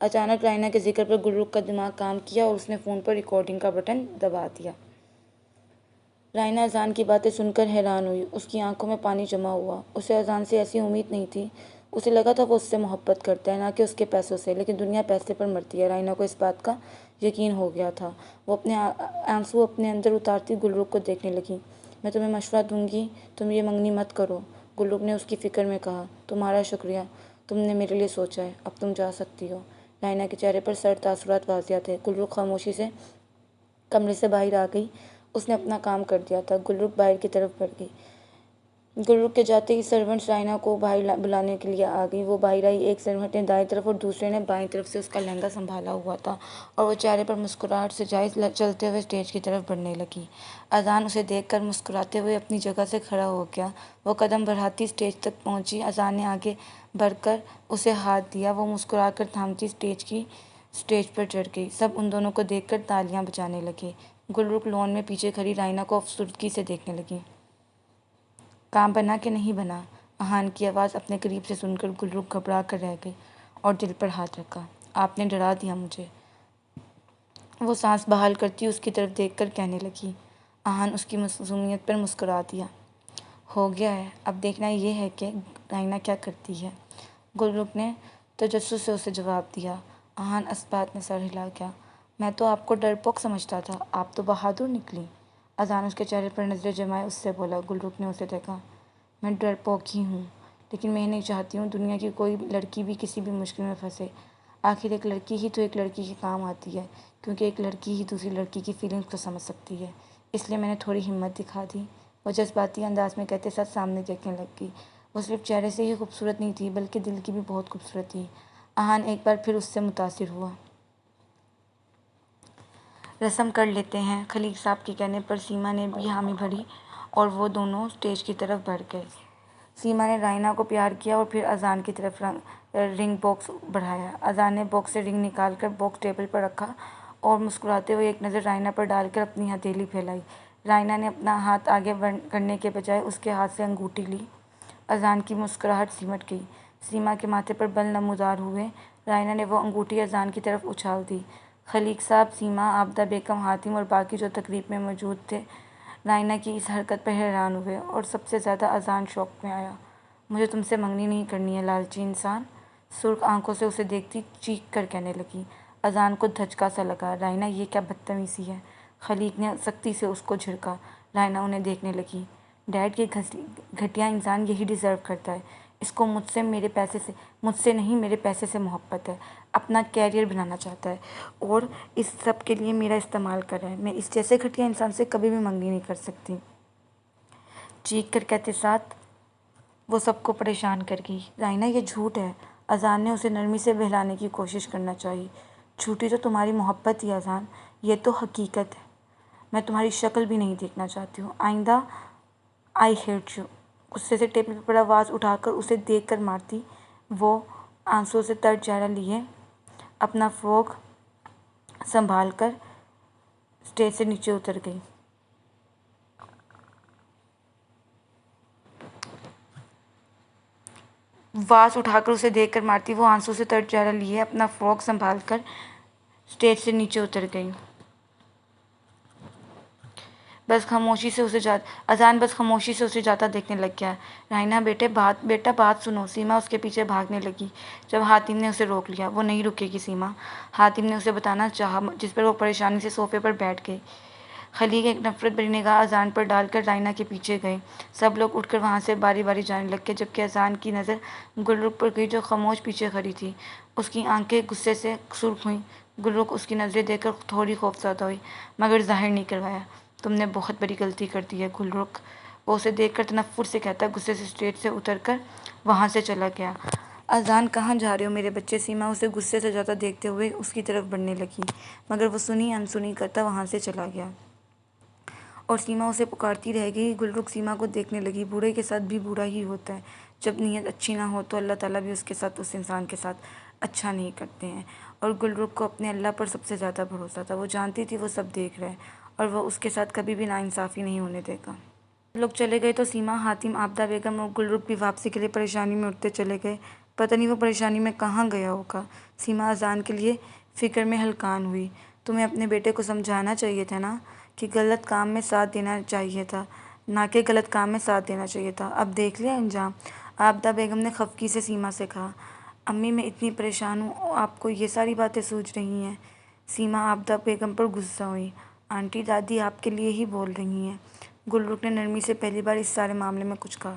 اچانک رائنا کے ذکر پر گلرخ کا دماغ کام کیا اور اس نے فون پر ریکارڈنگ کا بٹن دبا دیا۔ رائنا اذان کی باتیں سن کر حیران ہوئی، اس کی آنکھوں میں پانی جمع ہوا۔ اسے اذان سے ایسی امید نہیں تھی، اسے لگا تھا وہ اس سے محبت کرتا ہے، نہ کہ اس کے پیسوں سے، لیکن دنیا پیسے پر مرتی ہے۔ رائنا کو اس بات کا یقین ہو گیا تھا۔ وہ اپنے آنسو اپنے اندر اتارتی گلرخ کو دیکھنے لگی۔ میں تمہیں مشورہ دوں گی، تم یہ منگنی مت کرو، گلرخ نے اس کی فکر میں کہا۔ تمہارا شکریہ، تم نے میرے لیے سوچا ہے، اب تم جا سکتی ہو۔ رائنا کے چہرے پر سرد تاثرات واضح تھے۔ گلرخ خاموشی سے کمرے سے باہر آ گئی۔ اس نے اپنا کام کر دیا تھا۔ گلرخ باہر کی طرف بڑھ گئی۔ گلرخ کے جاتے ہی سرونٹس رائنا کو باہر بلانے کے لیے آ گئی۔ وہ باہر آئی، ایک سرونٹ نے دائیں طرف اور دوسرے نے بائیں طرف سے اس کا لہنگا سنبھالا ہوا تھا اور وہ چہرے پر مسکراہٹ سے جائز چلتے ہوئے اسٹیج کی طرف بڑھنے لگی۔ اذان اسے دیکھ کر مسکراتے ہوئے اپنی جگہ سے کھڑا ہو گیا۔ وہ قدم بڑھاتی اسٹیج تک پہنچی۔ اذان نے آگے بڑھ کر اسے ہاتھ دیا۔ وہ مسکرا کر تھامتی اسٹیج پر چڑھ گئی۔ سب ان دونوں کو دیکھ کر تالیاں بجانے لگے۔ گلرخ لان میں پیچھے کھڑی رائنا کو افسردگی سے دیکھنے لگی۔ کام بنا کہ نہیں بنا؟ اذان کی آواز اپنے قریب سے سن کر گلرخ گھبرا کر رہ گئی اور دل پر ہاتھ رکھا۔ آپ نے ڈرا دیا مجھے، وہ سانس بحال کرتی اس کی طرف دیکھ کر کہنے لگی۔ اذان اس کی معصومیت پر مسکرا دیا۔ ہو گیا ہے، اب دیکھنا یہ ہے کہ رائنا کیا کرتی ہے، گلرخ نے تجسس سے اسے جواب دیا۔ اذان اثبات میں سر ہلا گیا۔ میں تو آپ کو ڈرپوک سمجھتا تھا، آپ تو بہادر نکلی۔ اذان اس کے چہرے پر نظریں جمائے اس سے بولا۔ گلرخ نے اسے دیکھا۔ میں ڈرپوک ہی ہوں، لیکن میں نہیں چاہتی ہوں دنیا کی کوئی لڑکی بھی کسی بھی مشکل میں پھنسے۔ آخر ایک لڑکی ہی تو ایک لڑکی کے کام آتی ہے، کیونکہ ایک لڑکی ہی دوسری لڑکی کی فیلنگز کو سمجھ سکتی ہے۔ اس لیے میں نے تھوڑی ہمت دکھا دی، وہ جذباتی انداز میں کہتے ساتھ سامنے دیکھنے لگ گئی۔ وہ صرف چہرے سے ہی خوبصورت نہیں تھی، بلکہ دل کی بھی بہت خوبصورت تھی۔ اذان ایک بار پھر اس سے متاثر ہوا۔ رسم کر لیتے ہیں، خلیق صاحب کے کہنے پر سیما نے بھی حامی بھری اور وہ دونوں اسٹیج کی طرف بڑھ گئے۔ سیما نے رائنا کو پیار کیا اور پھر اذان کی طرف رنگ باکس بڑھایا۔ اذان نے باکس سے رنگ نکال کر باکس ٹیبل پر رکھا اور مسکراتے ہوئے ایک نظر رائنا پر ڈال کر اپنی ہتھیلی پھیلائی۔ رائنا نے اپنا ہاتھ آگے کرنے کے بجائے اس کے ہاتھ سے انگوٹھی لی۔ اذان کی مسکراہٹ سمٹ گئی۔ سیما کے ماتھے پر بل نمودار ہوئے۔ رائنا نے وہ انگوٹھی اذان کی طرف اچھال دی۔ خلیق صاحب، سیما، عابدہ بیگم، حاتم اور باقی جو تقریب میں موجود تھے رائنا کی اس حرکت پر حیران ہوئے اور سب سے زیادہ اذان شوق میں آیا۔ مجھے تم سے منگنی نہیں کرنی ہے، لالچی انسان، سرخ آنکھوں سے اسے دیکھتی چیخ کر کہنے لگی۔ اذان کو دھچکا سا لگا۔ رائنا، یہ کیا بدتمیزی ہے؟ خلیق نے سختی سے اس کو جھڑکا۔ رائنا انہیں دیکھنے لگی۔ ڈیڈ، یہ گھٹیا انسان یہی ڈیزرو کرتا ہے۔ اس کو مجھ سے نہیں میرے پیسے سے محبت ہے، اپنا کیریئر بنانا چاہتا ہے اور اس سب کے لیے میرا استعمال کر رہا ہے۔ میں اس جیسے گھٹیا انسان سے کبھی بھی منگنی نہیں کر سکتی، چیخ کر کہتے ساتھ وہ سب کو پریشان کر گئی۔ رائنا، یہ جھوٹ ہے۔ اذان نے اسے نرمی سے بہلانے کی کوشش کرنا چاہی۔ جھوٹی تو تمہاری محبت ہی اذان، یہ تو حقیقت ہے۔ میں تمہاری شکل بھی نہیں دیکھنا چاہتی ہوں، آئندہ آئی ہیٹ یو۔ غصے سے ٹیبل پر آواز اٹھا کر اسے دیکھ کر مارتی وہ آنسوؤں سے تر چہرہ لیے اپنا فراک سنبھال کر اسٹیج سے نیچے اتر گئی۔ آواز اٹھا کر اسے دیکھ کر مارتی وہ آنسوؤں سے تر چہرہ لیے اپنا فراک سنبھال کر اسٹیج سے نیچے اتر گئی۔ اذان بس خاموشی سے اسے جاتا دیکھنے لگ گیا۔ رائنا، بیٹا بات سنو۔ سیما اس کے پیچھے بھاگنے لگی جب حاتم نے اسے روک لیا۔ وہ نہیں رکے گی سیما، حاتم نے اسے بتانا چاہا، جس پر وہ پریشانی سے صوفے پر بیٹھ گئی۔ خلیق ایک نفرت بھری نگاہ اذان پر ڈال کر رائنا کے پیچھے گئے۔ سب لوگ اٹھ کر وہاں سے باری باری جانے لگ گئے، جبکہ اذان کی نظر گلرخ پر گئی جو خاموش پیچھے کھڑی تھی۔ اس کی آنکھیں غصے سے سرخ ہوئیں۔ گلرخ اس کی نظریں دیکھ کر تھوڑی خوفزدہ ہوئی، مگر ظاہر نہیں کروایا۔ تم نے بہت بڑی غلطی کر دی ہے گلرخ، وہ اسے دیکھ کر تنفر سے کہتا غصے سے اسٹیج سے اتر کر وہاں سے چلا گیا۔ اذان، کہاں جا رہے ہو میرے بچے؟ سیما اسے غصے سے جاتا دیکھتے ہوئے اس کی طرف بڑھنے لگی، مگر وہ سنی انسنی کرتا وہاں سے چلا گیا اور سیما اسے پکارتی رہ گئی۔ گلرخ سیما کو دیکھنے لگی۔ بوڑھے کے ساتھ بھی برا ہی ہوتا ہے، جب نیت اچھی نہ ہو تو اللہ تعالیٰ بھی اس انسان کے ساتھ اچھا نہیں کرتے ہیں۔ اور گلرخ کو اپنے اللہ پر سب سے زیادہ بھروسہ تھا۔ وہ جانتی تھی وہ سب دیکھ رہے ہیں اور وہ اس کے ساتھ کبھی بھی ناانصافی نہیں ہونے دے گا۔ لوگ چلے گئے تو سیما، حاتم، عابدہ بیگم اور گلرخ بھی واپسی کے لیے پریشانی میں اٹھتے چلے گئے، پتہ نہیں وہ پریشانی میں کہاں گیا ہوگا۔ سیما اذان کے لیے فکر میں ہلکان ہوئی۔ تمہیں اپنے بیٹے کو سمجھانا چاہیے تھا نا کہ غلط کام میں ساتھ دینا چاہیے تھا، نہ کہ غلط کام میں ساتھ دینا چاہیے تھا۔ اب دیکھ لیا انجام۔ عابدہ بیگم نے خفگی سے سیما سے کہا۔ امی میں اتنی پریشان ہوں، آپ کو یہ ساری باتیں سوچ رہی ہیں؟ سیما عابدہ بیگم پر غصہ ہوئی۔ آنٹی دادی آپ کے لیے ہی بول رہی ہیں۔ گل رخ نے نرمی سے پہلی بار اس سارے معاملے میں کچھ کہا۔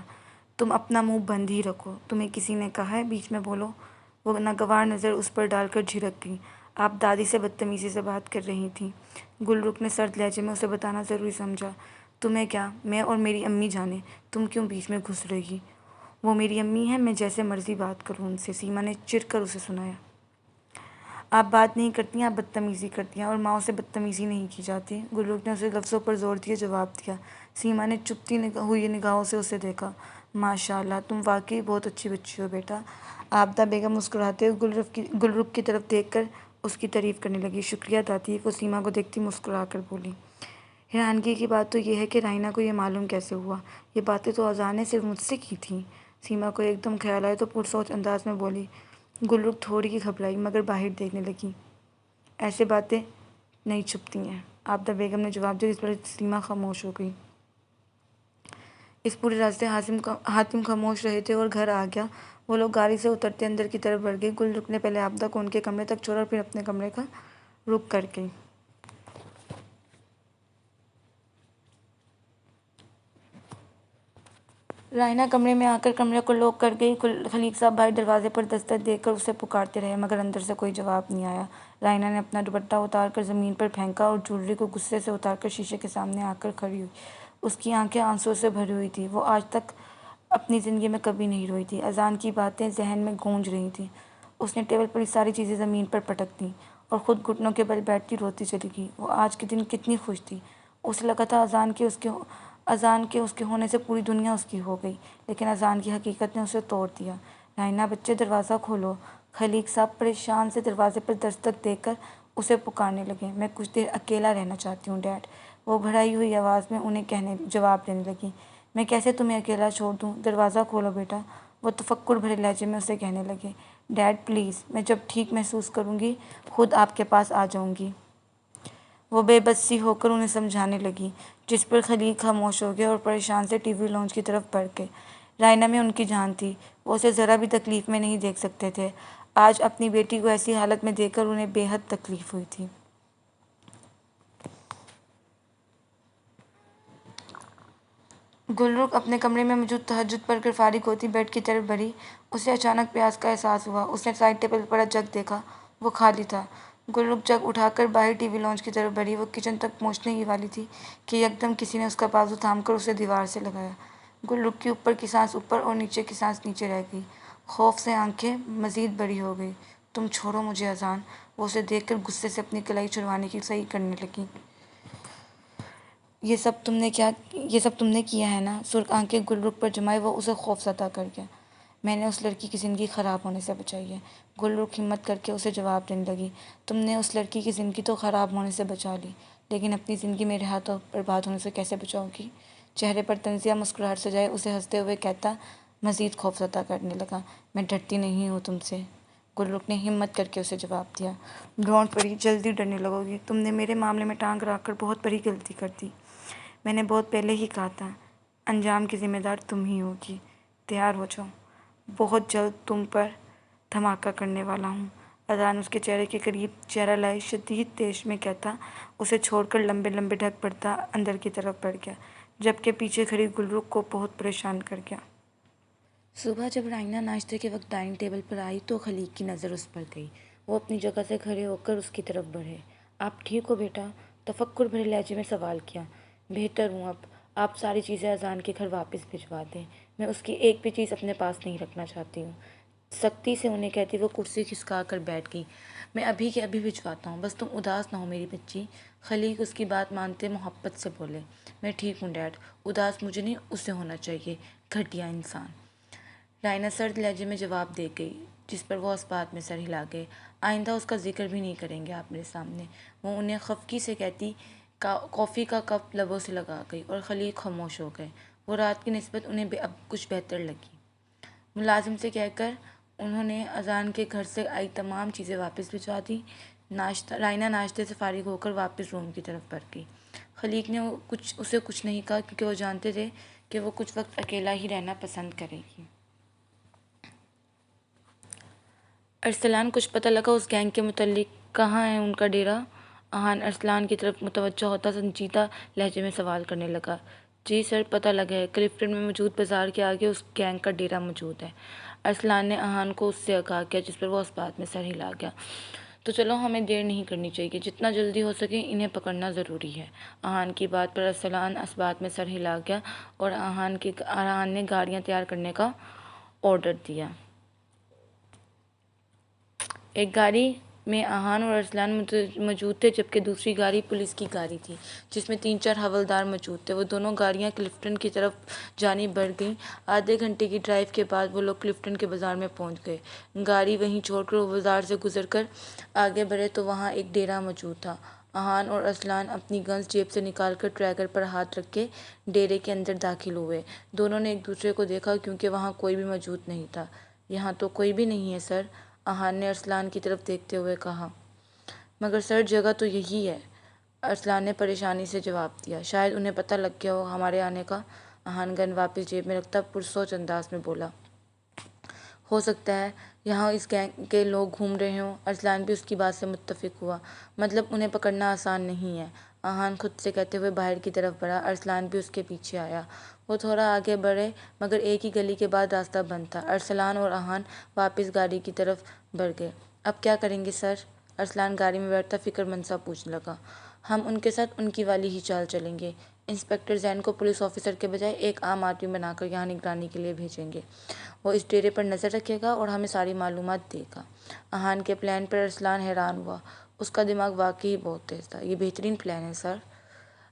تم اپنا منہ بند ہی رکھو، تمہیں کسی نے کہا ہے بیچ میں بولو؟ وہ ناگوار نظر اس پر ڈال کر جھڑک گئی۔ آپ دادی سے بدتمیزی سے بات کر رہی تھیں۔ گل رخ نے سرد لہجے میں اسے بتانا ضروری سمجھا۔ تمہیں کیا، میں اور میری امی جانے، تم کیوں بیچ میں گھس رہی؟ وہ میری امی ہیں، میں جیسے مرضی بات کروں ان سے، سیما نے چڑ کر اسے سنایا۔ آپ بات نہیں کرتی ہیں، آپ بدتمیزی کرتی ہیں، اور ماؤں سے بدتمیزی نہیں کی جاتی۔ گل رخ نے اسے لفظوں پر زور دیے جواب دیا۔ سیما نے چپتی ہوئی نگاہوں سے اسے دیکھا۔ ماشاء اللہ، تم واقعی بہت اچھی بچی ہو بیٹا۔ عابدہ بیگم مسکراتے ہوئے گل رخ کی طرف دیکھ کر اس کی تعریف کرنے لگی۔ شکریہ دادی، وہ سیما کو دیکھتی مسکرا کر بولی۔ حیرانگی کی بات تو یہ ہے کہ رائنا کو یہ معلوم کیسے ہوا؟ یہ باتیں تو اذان نے صرف مجھ سے کی تھیں۔ سیما کو ایک دم خیال آیا تو پرسوچ انداز میں بولی۔ گل رخ تھوڑی ہی گھبرائی مگر باہر دیکھنے لگی۔ ایسے باتیں نہیں چھپتی ہیں، عابدہ بیگم نے جواب دیا، جس پر سیما خاموش ہو گئی۔ اس پورے راستے حاتم خاموش رہے تھے اور گھر آ گیا۔ وہ لوگ گاڑی سے اترتے اندر کی طرف بڑھ گئے۔ گل رخ نے پہلے عابدہ کو ان کے کمرے تک چھوڑا اور پھر اپنے کمرے کا رخ کر گئی۔ رائنا کمرے میں آ کر کمرے کو لاک کر گئی۔ خلیق صاحب باہر دروازے پر دستک دے کر اسے پکارتے رہے مگر اندر سے کوئی جواب نہیں آیا۔ رائنا نے اپنا دوپٹہ اتار کر زمین پر پھینکا اور جویلری کو غصے سے اتار کر شیشے کے سامنے آ کر کھڑی ہوئی۔ اس کی آنکھیں آنسوؤں سے بھری ہوئی تھیں۔ وہ آج تک اپنی زندگی میں کبھی نہیں روئی تھی۔ اذان کی باتیں ذہن میں گونج رہی تھیں۔ اس نے ٹیبل پر ساری چیزیں زمین پر پٹک دیں اور خود گھٹنوں کے بل بیٹھتی روتی چلی گئی۔ وہ آج کے دن کتنی خوش تھی۔ اسے لگا تھا اذان کے اس کے ہونے سے پوری دنیا اس کی ہو گئی، لیکن اذان کی حقیقت نے اسے توڑ دیا۔ رائنا بچے، دروازہ کھولو۔ خلیق صاحب پریشان سے دروازے پر دستک دے کر اسے پکارنے لگے۔ میں کچھ دیر اکیلا رہنا چاہتی ہوں ڈیڈ، وہ بھرائی ہوئی آواز میں انہیں جواب دینے لگی۔ میں کیسے تمہیں اکیلا چھوڑ دوں؟ دروازہ کھولو بیٹا، وہ تفکر بھرے لہجے میں اسے کہنے لگے۔ ڈیڈ پلیز، میں جب ٹھیک محسوس کروں گی خود آپ کے پاس آ جاؤں گی، وہ بے بس سی ہو کر انہیں سمجھانے لگی، جس پر خلیق خاموش ہو گئے اور پریشان سے ٹی وی لاؤنج کی طرف بڑھ گئے۔ رائنا میں ان کی جان تھی، وہ اسے ذرا بھی تکلیف میں نہیں دیکھ سکتے تھے۔ آج اپنی بیٹی کو ایسی حالت میں دیکھ کر انہیں بے حد تکلیف ہوئی تھی۔ گل رخ اپنے کمرے میں موجود تہجد پڑھ کر فارغ ہوتی بیڈ کی طرف بڑھی۔ اسے اچانک پیاس کا احساس ہوا۔ اس نے سائڈ ٹیبل پر پڑا جگ دیکھا، وہ خالی تھا۔ گل رخ جگ اٹھا کر باہر ٹی وی لاؤنج کی طرف بڑھی۔ وہ کچن تک پہنچنے ہی والی تھی کہ یکدم کسی نے اس کا بازو تھام کر اسے دیوار سے لگایا۔ گل رخ کی اوپر کی سانس اوپر اور نیچے کی سانس نیچے رہ گئی۔ خوف سے آنکھیں مزید بڑی ہو گئی۔ تم چھوڑو مجھے اذان، وہ اسے دیکھ کر غصے سے اپنی کلائی چھڑوانے کی صحیح کرنے لگی۔ یہ سب تم نے کیا ہے نا؟ سرخ آنکھیں گل رخ پر جمائے وہ اسے خوف زدہ کر گیا۔ میں نے اس لڑکی کی زندگی خراب ہونے سے بچائی ہے، گل رخ ہمت کر کے اسے جواب دینے لگی۔ تم نے اس لڑکی کی زندگی تو خراب ہونے سے بچا لی، لیکن اپنی زندگی میرے ہاتھوں برباد ہونے سے کیسے بچاؤ گی؟ چہرے پر طنزیہ مسکراہٹ سجائے اسے ہنستے ہوئے کہتا مزید خوف زدہ کرنے لگا۔ میں ڈرتی نہیں ہوں تم سے، گل رخ نے ہمت کر کے اسے جواب دیا۔ ڈونٹ وری، جلدی ڈرنے لگو گی۔ تم نے میرے معاملے میں ٹانگ رکھ کر بہت بڑی غلطی کر دی۔ میں نے بہت پہلے ہی کہا تھا، انجام کی ذمہ دار تم ہی ہوگی۔ تیار ہو جاؤ، بہت جلد تم پر دھماکہ کرنے والا ہوں۔ اذان اس کے چہرے کے قریب چہرہ لائے شدید تیش میں کہتا اسے چھوڑ کر لمبے لمبے ڈھک پڑتا اندر کی طرف بڑھ گیا، جبکہ پیچھے کھڑی گل رخ کو بہت پریشان کر گیا۔ صبح جب رائنا ناشتے کے وقت ڈائننگ ٹیبل پر آئی تو خلیق کی نظر اس پر گئی۔ وہ اپنی جگہ سے کھڑے ہو کر اس کی طرف بڑھے۔ آپ ٹھیک ہو بیٹا؟ تفکر بھرے لہجے میں سوال کیا۔ بہتر ہوں اب، آپ ساری چیزیں اذان کے گھر واپس بھجوا دیں، میں اس کی ایک بھی چیز اپنے پاس نہیں رکھنا چاہتی ہوں۔ سختی سے انہیں کہتی وہ کرسی کھسکا کر بیٹھ گئی۔ میں ابھی کے ابھی بھجواتا ہوں، بس تم اداس نہ ہو میری بچی۔ خلیق اس کی بات مانتے محبت سے بولے۔ میں ٹھیک ہوں ڈیڈ، اداس مجھے نہیں اسے ہونا چاہیے، گھٹیا انسان، رائنا سرد لہجے میں جواب دے گئی، جس پر وہ اس بات میں سر ہلا گئے۔ آئندہ اس کا ذکر بھی نہیں کریں گے آپ میرے سامنے، وہ انہیں خفگی سے کہتی کافی کا کپ لبوں سے لگا گئی اور خلیق خاموش ہو گئے۔ وہ رات کی نسبت انہیں اب کچھ بہتر لگی۔ ملازم سے کہہ کر انہوں نے اذان کے گھر سے آئی تمام چیزیں واپس بھجوا دیں۔ رائنا ناشتے سے فارغ ہو کر واپس روم کی طرف بڑھ گئی۔ خلیق نے اسے کچھ نہیں کہا کیونکہ وہ جانتے تھے کہ وہ کچھ وقت اکیلا ہی رہنا پسند کرے گی۔ ارسلان کچھ پتہ لگا اس گینگ کے متعلق؟ کہاں ہے ان کا ڈیرا؟ احان ارسلان کی طرف متوجہ ہوتا سنجیدہ لہجے میں سوال کرنے لگا۔ جی سر، پتہ لگا ہے، کلفٹن میں موجود بازار کے آگے اس گینگ کا ڈیرا موجود ہے۔ ارسلان نے احان کو اس سے آگاہ کیا، جس پر وہ اس بات میں سر ہلا گیا۔ تو چلو، ہمیں دیر نہیں کرنی چاہیے، جتنا جلدی ہو سکے انہیں پکڑنا ضروری ہے۔ احان کی بات پر ارسلان اس بات میں سر ہلا گیا اور احان نے گاڑیاں تیار کرنے کا آرڈر دیا۔ ایک گاڑی میں احان اور ارسلان موجود تھے، جبکہ دوسری گاڑی پولیس کی گاڑی تھی جس میں 3-4 حوالدار موجود تھے۔ وہ دونوں گاڑیاں کلفٹن کی طرف جانب بڑھ گئیں۔ آدھے گھنٹے کی ڈرائیو کے بعد وہ لوگ کلفٹن کے بازار میں پہنچ گئے۔ گاڑی وہیں چھوڑ کر وہ بازار سے گزر کر آگے بڑھے تو وہاں ایک ڈیرا موجود تھا۔ احان اور ارسلان اپنی گنز جیب سے نکال کر ٹریگر پر ہاتھ رکھ کے ڈیرے کے اندر داخل ہوئے۔ دونوں نے ایک دوسرے کو دیکھا کیونکہ وہاں کوئی بھی موجود نہیں تھا۔ یہاں تو کوئی بھی نہیں ہے سر، احان نے ارسلان کی طرف دیکھتے ہوئے کہا۔ مگر سر، جگہ تو یہی ہے، ارسلان نے پریشانی سے جواب دیا۔ شاید انہیں پتہ لگ گیا ہو ہمارے آنے کا، احان گن واپس جیب میں رکھتا پرسوچ انداز میں بولا۔ ہو سکتا ہے یہاں اس گینگ کے لوگ گھوم رہے ہوں۔ ارسلان بھی اس کی بات سے متفق ہوا۔ مطلب انہیں پکڑنا آسان نہیں ہے، احان خود سے کہتے ہوئے باہر کی طرف بڑھا۔ ارسلان بھی اس کے پیچھے آیا۔ وہ تھوڑا آگے بڑھے مگر ایک ہی گلی کے بعد راستہ بند تھا۔ ارسلان اور احان واپس گاڑی کی طرف بڑھ گئے۔ اب کیا کریں گے سر؟ ارسلان گاڑی میں بیٹھتا فکر مند سا پوچھنے لگا۔ ہم ان کے ساتھ ان کی والی ہی چال چلیں گے۔ انسپکٹر زین کو پولیس آفیسر کے بجائے ایک عام آدمی بنا کر یہاں نگرانی کے لیے بھیجیں گے۔ وہ اس ڈیرے پر نظر رکھے گا اور ہمیں ساری معلومات دے گا۔ احان کے پلان پر ارسلان حیران ہوا۔ اس کا دماغ واقعی بہت تیز تھا۔ یہ بہترین پلان ہے سر،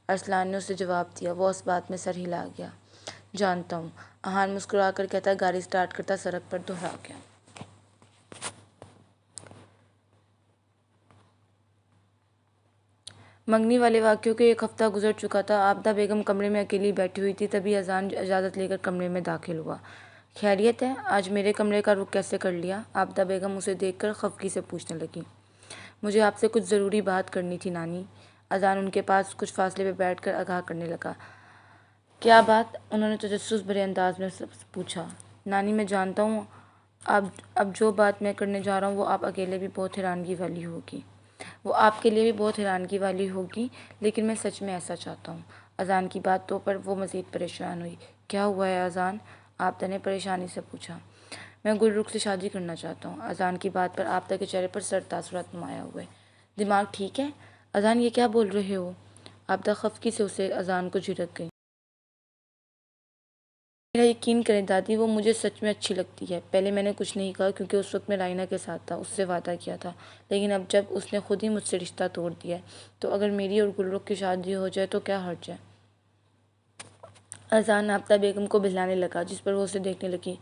ارسلان نے اسے جواب دیا۔ وہ اس بات میں سر ہلا گیا۔ جانتا ہوں، احان مسکرا کر کہتا گاڑی سٹارٹ کرتا سڑک پر دہرا گیا۔ منگنی والے واقعوں کے 1 ہفتہ گزر چکا تھا۔ عابدہ بیگم کمرے میں اکیلی بیٹھی ہوئی تھی، تبھی اذان اجازت لے کر کمرے میں داخل ہوا۔ خیریت ہے؟ آج میرے کمرے کا رخ کیسے کر لیا؟ عابدہ بیگم اسے دیکھ کر خفگی سے پوچھنے لگی۔ مجھے آپ سے کچھ ضروری بات کرنی تھی نانی، اذان ان کے پاس کچھ فاصلے پہ بیٹھ کر آگاہ کرنے لگا۔ کیا بات؟ انہوں نے تجسس بھرے انداز میں پوچھا۔ نانی، میں جانتا ہوں اب جو بات میں کرنے جا رہا ہوں وہ آپ اکیلے بھی بہت حیرانگی والی ہوگی، وہ آپ کے لیے بھی بہت حیرانگی والی ہوگی، لیکن میں سچ میں ایسا چاہتا ہوں۔ اذان کی باتوں پر وہ مزید پریشان ہوئی۔ کیا ہوا ہے اذان؟ عابدہ نے پریشانی سے پوچھا۔ میں گلرخ سے شادی کرنا چاہتا ہوں۔ اذان کی بات پر عابدہ کے چہرے پر سرد تاثرات نمایاں ہوئے۔ دماغ ٹھیک ہے اذان، یہ کیا بول رہے ہو؟ عابدہ خفگی سے اسے اذان کو جھڑک گئی۔ میرا یقین کریں دادی، وہ مجھے سچ میں اچھی لگتی ہے۔ پہلے میں نے کچھ نہیں کہا کیونکہ اس وقت میں رائنا کے ساتھ تھا، اس سے وعدہ کیا تھا، لیکن اب جب اس نے خود ہی مجھ سے رشتہ توڑ دیا ہے تو اگر میری اور گلرخ کی شادی ہو جائے تو کیا حرج ہے؟ اذان عابدہ بیگم کو بہلانے لگا، جس پر وہ اسے دیکھنے لگی۔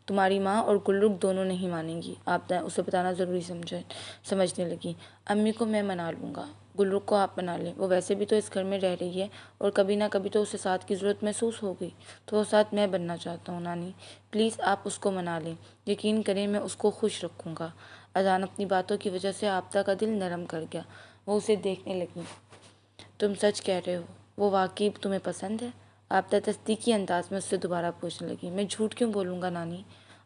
تمہاری ماں اور گلرخ دونوں نہیں مانیں گی، عابدہ اسے بتانا ضروری سمجھنے لگی۔ امی کو میں منا لوں گا، گلرخ کو آپ منا لیں، وہ ویسے بھی تو اس گھر میں رہ رہی ہے اور کبھی نہ کبھی تو اسے ساتھ کی ضرورت محسوس ہوگی، تو وہ ساتھ میں بننا چاہتا ہوں۔ نانی پلیز آپ اس کو منا لیں، یقین کریں میں اس کو خوش رکھوں گا۔ اذان اپنی باتوں کی وجہ سے عابدہ کا دل نرم کر گیا۔ وہ اسے دیکھنے لگی۔ تم سچ کہہ رہے ہو، وہ واقعی تمہیں پسند ہے؟ عابدہ تصدیقی انداز میں اس سے دوبارہ پوچھنے لگی۔ میں جھوٹ کیوں بولوں گا نانی،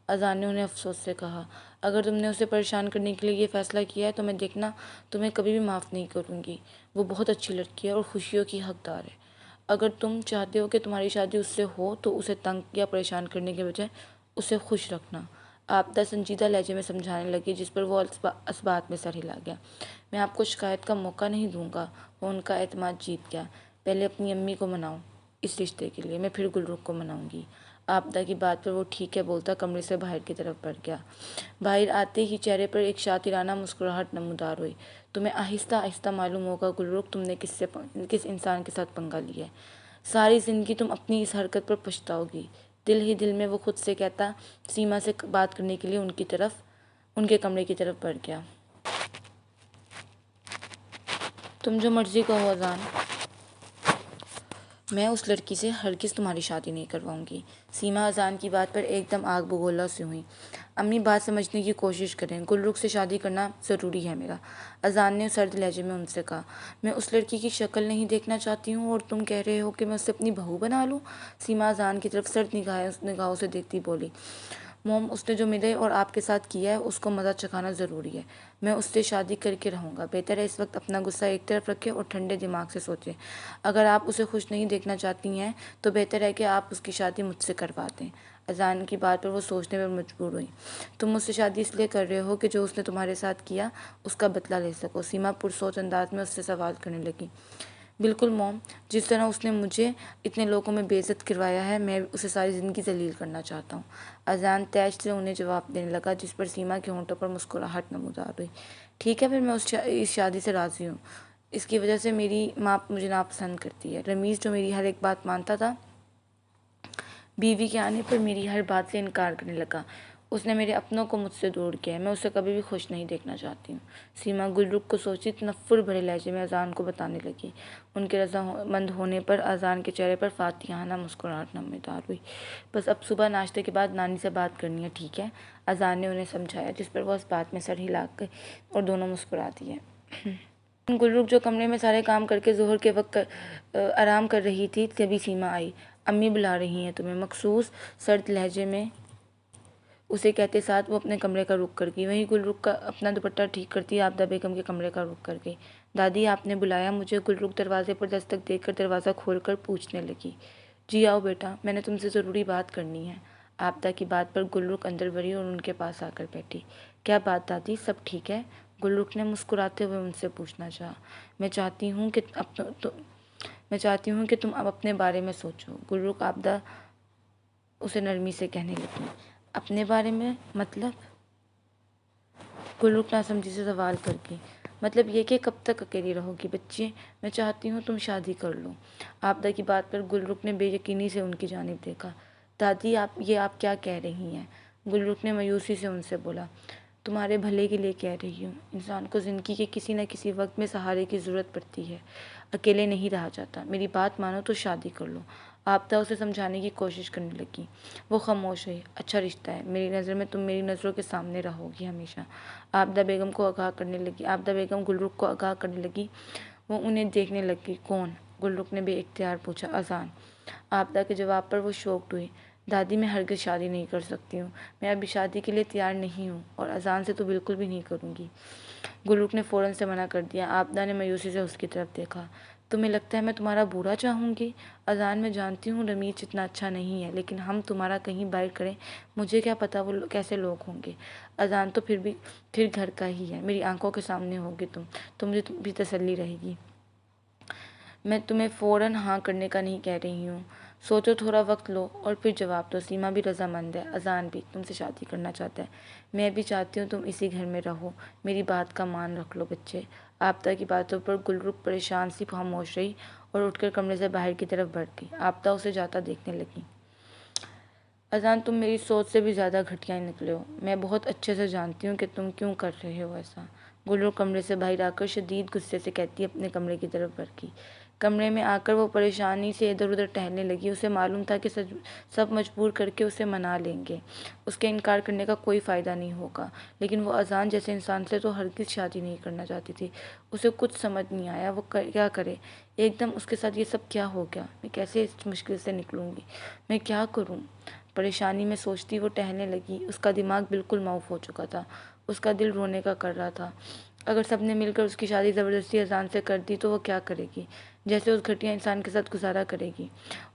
اذان نے انہیں افسوس سے کہا۔ اگر تم نے اسے پریشان کرنے کے لیے یہ فیصلہ کیا ہے تو میں دیکھنا تمہیں کبھی بھی معاف نہیں کروں گی۔ وہ بہت اچھی لڑکی ہے اور خوشیوں کی حقدار ہے۔ اگر تم چاہتے ہو کہ تمہاری شادی اس سے ہو تو اسے تنگ یا پریشان کرنے کے بجائے اسے خوش رکھنا، عابدہ سنجیدہ لہجے میں سمجھانے لگی، جس پر وہ اس بات میں سر ہلا گیا۔ میں آپ کو شکایت کا موقع نہیں دوں گا۔ وہ ان کا اعتماد جیت گیا۔ پہلے اپنی امی کو مناؤ اس رشتے کے لیے، میں پھر گلرخ کو مناؤں گی۔ عابدہ کی بات پر وہ ٹھیک ہے بولتا کمرے سے باہر کی طرف بڑھ گیا۔ باہر آتے ہی چہرے پر ایک شاطرانہ مسکراہٹ نمودار ہوئی۔ تمہیں آہستہ آہستہ معلوم ہوگا گلرخ، تم نے کس انسان کے ساتھ پنگا لیا ہے۔ ساری زندگی تم اپنی اس حرکت پر پچھتاؤ گی۔ دل ہی دل میں وہ خود سے کہتا سیما سے بات کرنے کے لیے ان کے کمرے کی طرف بڑھ گیا۔ تم جو مرضی کہو اذان، میں اس لڑکی سے ہرگز تمہاری شادی نہیں کرواؤں گی۔ سیما اذان کی بات پر ایک دم آگ بگولا سے ہوئی۔ امی بات سمجھنے کی کوشش کریں، گلرخ سے شادی کرنا ضروری ہے میرا، اذان نے سرد لہجے میں ان سے کہا۔ میں اس لڑکی کی شکل نہیں دیکھنا چاہتی ہوں اور تم کہہ رہے ہو کہ میں اسے اپنی بہو بنا لوں؟ سیما اذان کی طرف سرد نگاہوں سے دیکھتی بولی۔ موم، اس نے جو میرے اور آپ کے ساتھ کیا ہے اس کو مزہ چکھانا ضروری ہے۔ میں اس سے شادی کر کے رہوں گا۔ بہتر ہے اس وقت اپنا غصہ ایک طرف رکھیں اور ٹھنڈے دماغ سے سوچیں۔ اگر آپ اسے خوش نہیں دیکھنا چاہتی ہیں تو بہتر ہے کہ آپ اس کی شادی مجھ سے کروا دیں۔ اذان کی بات پر وہ سوچنے پر مجبور ہوئی۔ تم مجھ سے شادی اس لیے کر رہے ہو کہ جو اس نے تمہارے ساتھ کیا اس کا بدلہ لے سکو؟ سیما پرسوچ انداز میں اس سے سوال کرنے لگی۔ بالکل موم، جس طرح اس نے مجھے اتنے لوگوں میں بے عزت کروایا ہے میں اسے ساری زندگی ذلیل کرنا چاہتا ہوں۔ اذان تیش سے انہیں جواب دینے لگا، جس پر سیما کے ہونٹوں پر مسکراہٹ نمودار ہوئی۔ ٹھیک ہے، پھر میں اس شادی سے راضی ہوں۔ اس کی وجہ سے میری ماں مجھے ناپسند کرتی ہے۔ رمیز، جو میری ہر ایک بات مانتا تھا، بیوی کے آنے پر میری ہر بات سے انکار کرنے لگا۔ اس نے میرے اپنوں کو مجھ سے دور کیا ہے۔ میں اسے کبھی بھی خوش نہیں دیکھنا چاہتی ہوں۔ سیما گلرخ کو سوچی تنفر بھرے لہجے میں اذان کو بتانے لگی۔ ان کے رضامند ہونے پر اذان کے چہرے پر فاتحانہ مسکراہٹ نمودار ہوئی۔ بس اب صبح ناشتے کے بعد نانی سے بات کرنی ہے، ٹھیک ہے؟ اذان نے انہیں سمجھایا، جس پر وہ اس بات میں سر ہلا گئی اور دونوں مسکرا دیے۔ گلرخ جو کمرے میں سارے کام کر کے ظہر کے وقت آرام کر رہی تھی، تبھی سیما آئی۔ امی بلا رہی ہیں تمہیں، مخصوص سرد لہجے میں اسے کہتے ساتھ وہ اپنے کمرے کا رخ کر گئی۔ وہیں گلرخ کا اپنا دوپٹہ ٹھیک کرتی عابدہ بیگم کے کمرے کا رخ کر گئی۔ دادی، آپ نے بلایا مجھے؟ گلرخ دروازے پر دستک دے کر دروازہ کھول کر پوچھنے لگی۔ جی آؤ بیٹا، میں نے تم سے ضروری بات کرنی ہے۔ عابدہ کی بات پر گلرخ اندر بڑھی اور ان کے پاس آ کر بیٹھی۔ کیا بات دادی، سب ٹھیک ہے؟ گلرخ نے مسکراتے ہوئے ان سے پوچھنا چاہا۔ میں چاہتی ہوں کہ تم اب اپنے بارے میں سوچو، گلرخ عابدہ اسے نرمی سے کہنے لگی۔ اپنے بارے میں مطلب؟ گلرخ ناسمجھی سے سوال کر گئی۔ مطلب یہ کہ کب تک اکیلی رہو گی بچے؟ میں چاہتی ہوں تم شادی کر لو۔ عابدہ کی بات پر گلرخ نے بے یقینی سے ان کی جانب دیکھا۔ دادی، آپ کیا کہہ رہی ہیں؟ گلرخ نے مایوسی سے ان سے بولا۔ تمہارے بھلے کے لیے کہہ رہی ہوں۔ انسان کو زندگی کے کسی نہ کسی وقت میں سہارے کی ضرورت پڑتی ہے، اکیلے نہیں رہا جاتا۔ میری بات مانو تو شادی کر لو۔ عابدہ اسے سمجھانے کی کوشش کرنے لگی۔ وہ خاموش ہوئی۔ اچھا رشتہ ہے، میری نظر میں تم میری نظروں کے سامنے رہو گی ہمیشہ، عابدہ بیگم گلرخ کو آگاہ کرنے لگی۔ وہ انہیں دیکھنے لگی۔ کون؟ گلرخ نے بے اختیار پوچھا۔ اذان۔ عابدہ کے جواب پر وہ شوکڈ ہوئی۔ دادی، میں ہرگز شادی نہیں کر سکتی ہوں، میں ابھی شادی کے لیے تیار نہیں ہوں، اور اذان سے تو بالکل بھی نہیں کروں گی۔ گلرخ نے فوراً سے منع کر دیا۔ عابدہ نے مایوسی سے اس کی طرف دیکھا۔ تمہیں لگتا ہے میں تمہارا برا چاہوں گی؟ اذان، میں جانتی ہوں رمیز اتنا اچھا نہیں ہے، لیکن ہم تمہارا کہیں باہر کریں، مجھے کیا پتا وہ کیسے لوگ ہوں گے۔ اذان، تو پھر گھر کا ہی ہے، میری آنکھوں کے سامنے ہوگی تو مجھے بھی تسلی رہے گی۔ میں تمہیں فوراً ہاں کرنے کا نہیں کہہ رہی ہوں، سوچو، تھوڑا وقت لو اور پھر جواب دو۔ سیما بھی رضامند ہے، اذان بھی تم سے شادی کرنا چاہتا ہے، میں بھی چاہتی ہوں تم اسی گھر میں رہو، میری بات کا مان رکھ لو بچے۔ عابدہ کی باتوں پر گلرخ پریشان سی خاموش رہی اور اٹھ کر کمرے سے باہر کی طرف بڑھ گئی۔ عابدہ اسے جاتا دیکھنے لگی۔ اذان، تم میری سوچ سے بھی زیادہ گھٹیا نکلے ہو، میں بہت اچھے سے جانتی ہوں کہ تم کیوں کر رہے ہو ایسا۔ گلرخ کمرے سے باہر آ کر شدید غصے سے کہتی اپنے کمرے کی طرف بڑھ گئی۔ کمرے میں آ کر وہ پریشانی سے ادھر ادھر ٹہلنے لگی۔ اسے معلوم تھا کہ سب مجبور کر کے اسے منا لیں گے، اس کے انکار کرنے کا کوئی فائدہ نہیں ہوگا، لیکن وہ اذان جیسے انسان سے تو ہرگز شادی نہیں کرنا چاہتی تھی۔ اسے کچھ سمجھ نہیں آیا وہ کیا کرے۔ ایک دم اس کے ساتھ یہ سب کیا ہو گیا؟ میں کیسے اس مشکل سے نکلوں گی؟ میں کیا کروں؟ پریشانی میں سوچتی وہ ٹہلنے لگی۔ اس کا دماغ بالکل معاف ہو چکا تھا، اس کا دل رونے کا کر رہا تھا۔ اگر سب نے مل کر اس کی شادی زبردستی اذان سے کر دی تو وہ کیا کرے گی؟ جیسے اس گھٹیا انسان کے ساتھ گزارا کرے گی،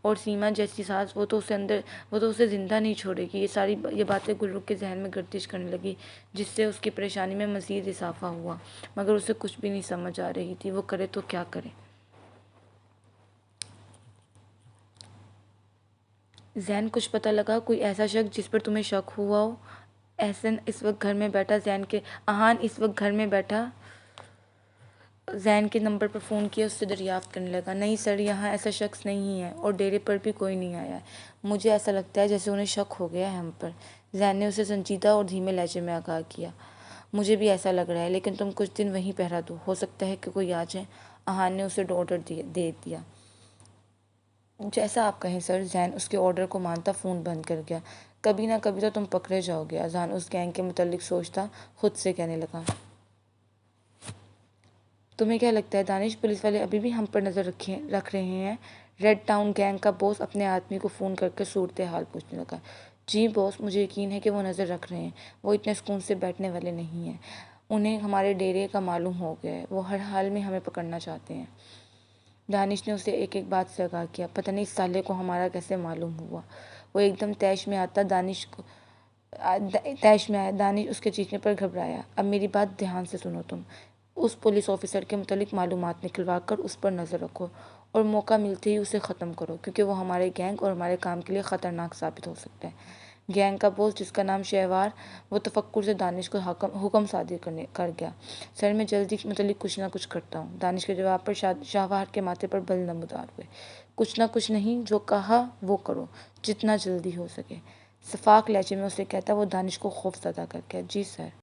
اور سیما جیسی ساس، وہ تو اسے زندہ نہیں چھوڑے گی۔ یہ باتیں گلرخ کے ذہن میں گردش کرنے لگی، جس سے اس کی پریشانی میں مزید اضافہ ہوا، مگر اسے کچھ بھی نہیں سمجھ آ رہی تھی وہ کرے تو کیا کرے۔ زین، کچھ پتہ لگا؟ کوئی ایسا شخص جس پر تمہیں شک ہوا ہو؟ احسن اس وقت گھر میں بیٹھا احان اس وقت گھر میں بیٹھا زین کے نمبر پر فون کیا، اس سے دریافت کرنے لگا۔ نہیں سر، یہاں ایسا شخص نہیں ہے اور ڈیرے پر بھی کوئی نہیں آیا ہے۔ مجھے ایسا لگتا ہے جیسے انہیں شک ہو گیا ہے ہم پر، زین نے اسے سنجیدہ اور دھیمے لہجے میں آگاہ کیا۔ مجھے بھی ایسا لگ رہا ہے، لیکن تم کچھ دن وہیں پہرا دو، ہو سکتا ہے کہ کوئی آ جائے، احان نے اسے آرڈر دے دیا۔ جیسا آپ کہیں سر، زین اس کے آرڈر کو مانتا فون بند کر گیا۔ کبھی نہ کبھی تو تم پکڑے جاؤ گے، اذان اس گینگ کے متعلق سوچتا خود سے کہنے لگا۔ تمہیں کیا لگتا ہے دانش، پولیس والے ابھی بھی ہم پر نظر رکھ رہے ہیں؟ ریڈ ٹاؤن گینگ کا باس اپنے آدمی کو فون کر کے صورتحال پوچھنے لگا۔ جی باس، مجھے یقین ہے کہ وہ نظر رکھ رہے ہیں، وہ اتنے سکون سے بیٹھنے والے نہیں ہیں، انہیں ہمارے ڈیرے کا معلوم ہو گیا ہے، وہ ہر حال میں ہمیں پکڑنا چاہتے ہیں۔ دانش نے اسے ایک ایک بات سے آگاہ کیا۔ پتہ نہیں اس سالے کو ہمارا کیسے معلوم ہوا؟ وہ ایک دم طیش میں آیا، دانش اس کے چیخنے پر گھبرایا۔ اب میری بات دھیان سے سنو، تم اس پولیس آفیسر کے متعلق معلومات نکلوا کر اس پر نظر رکھو اور موقع ملتے ہی اسے ختم کرو، کیونکہ وہ ہمارے گینگ اور ہمارے کام کے لیے خطرناک ثابت ہو سکتا ہے۔ گینگ کا باس، جس کا نام شہوار، وہ تفکر سے دانش کو حکم صادر کر گیا۔ سر، میں جلدی متعلق کچھ نہ کچھ کرتا ہوں۔ دانش کے جواب پر شہوار کے ماتھے پر بل نمودار ہوئے۔ کچھ نہ کچھ نہیں، جو کہا وہ کرو، جتنا جلدی ہو سکے، صفاق لہجے میں اسے کہتا وہ دانش کو خوف زدہ کر گیا۔ جی سر۔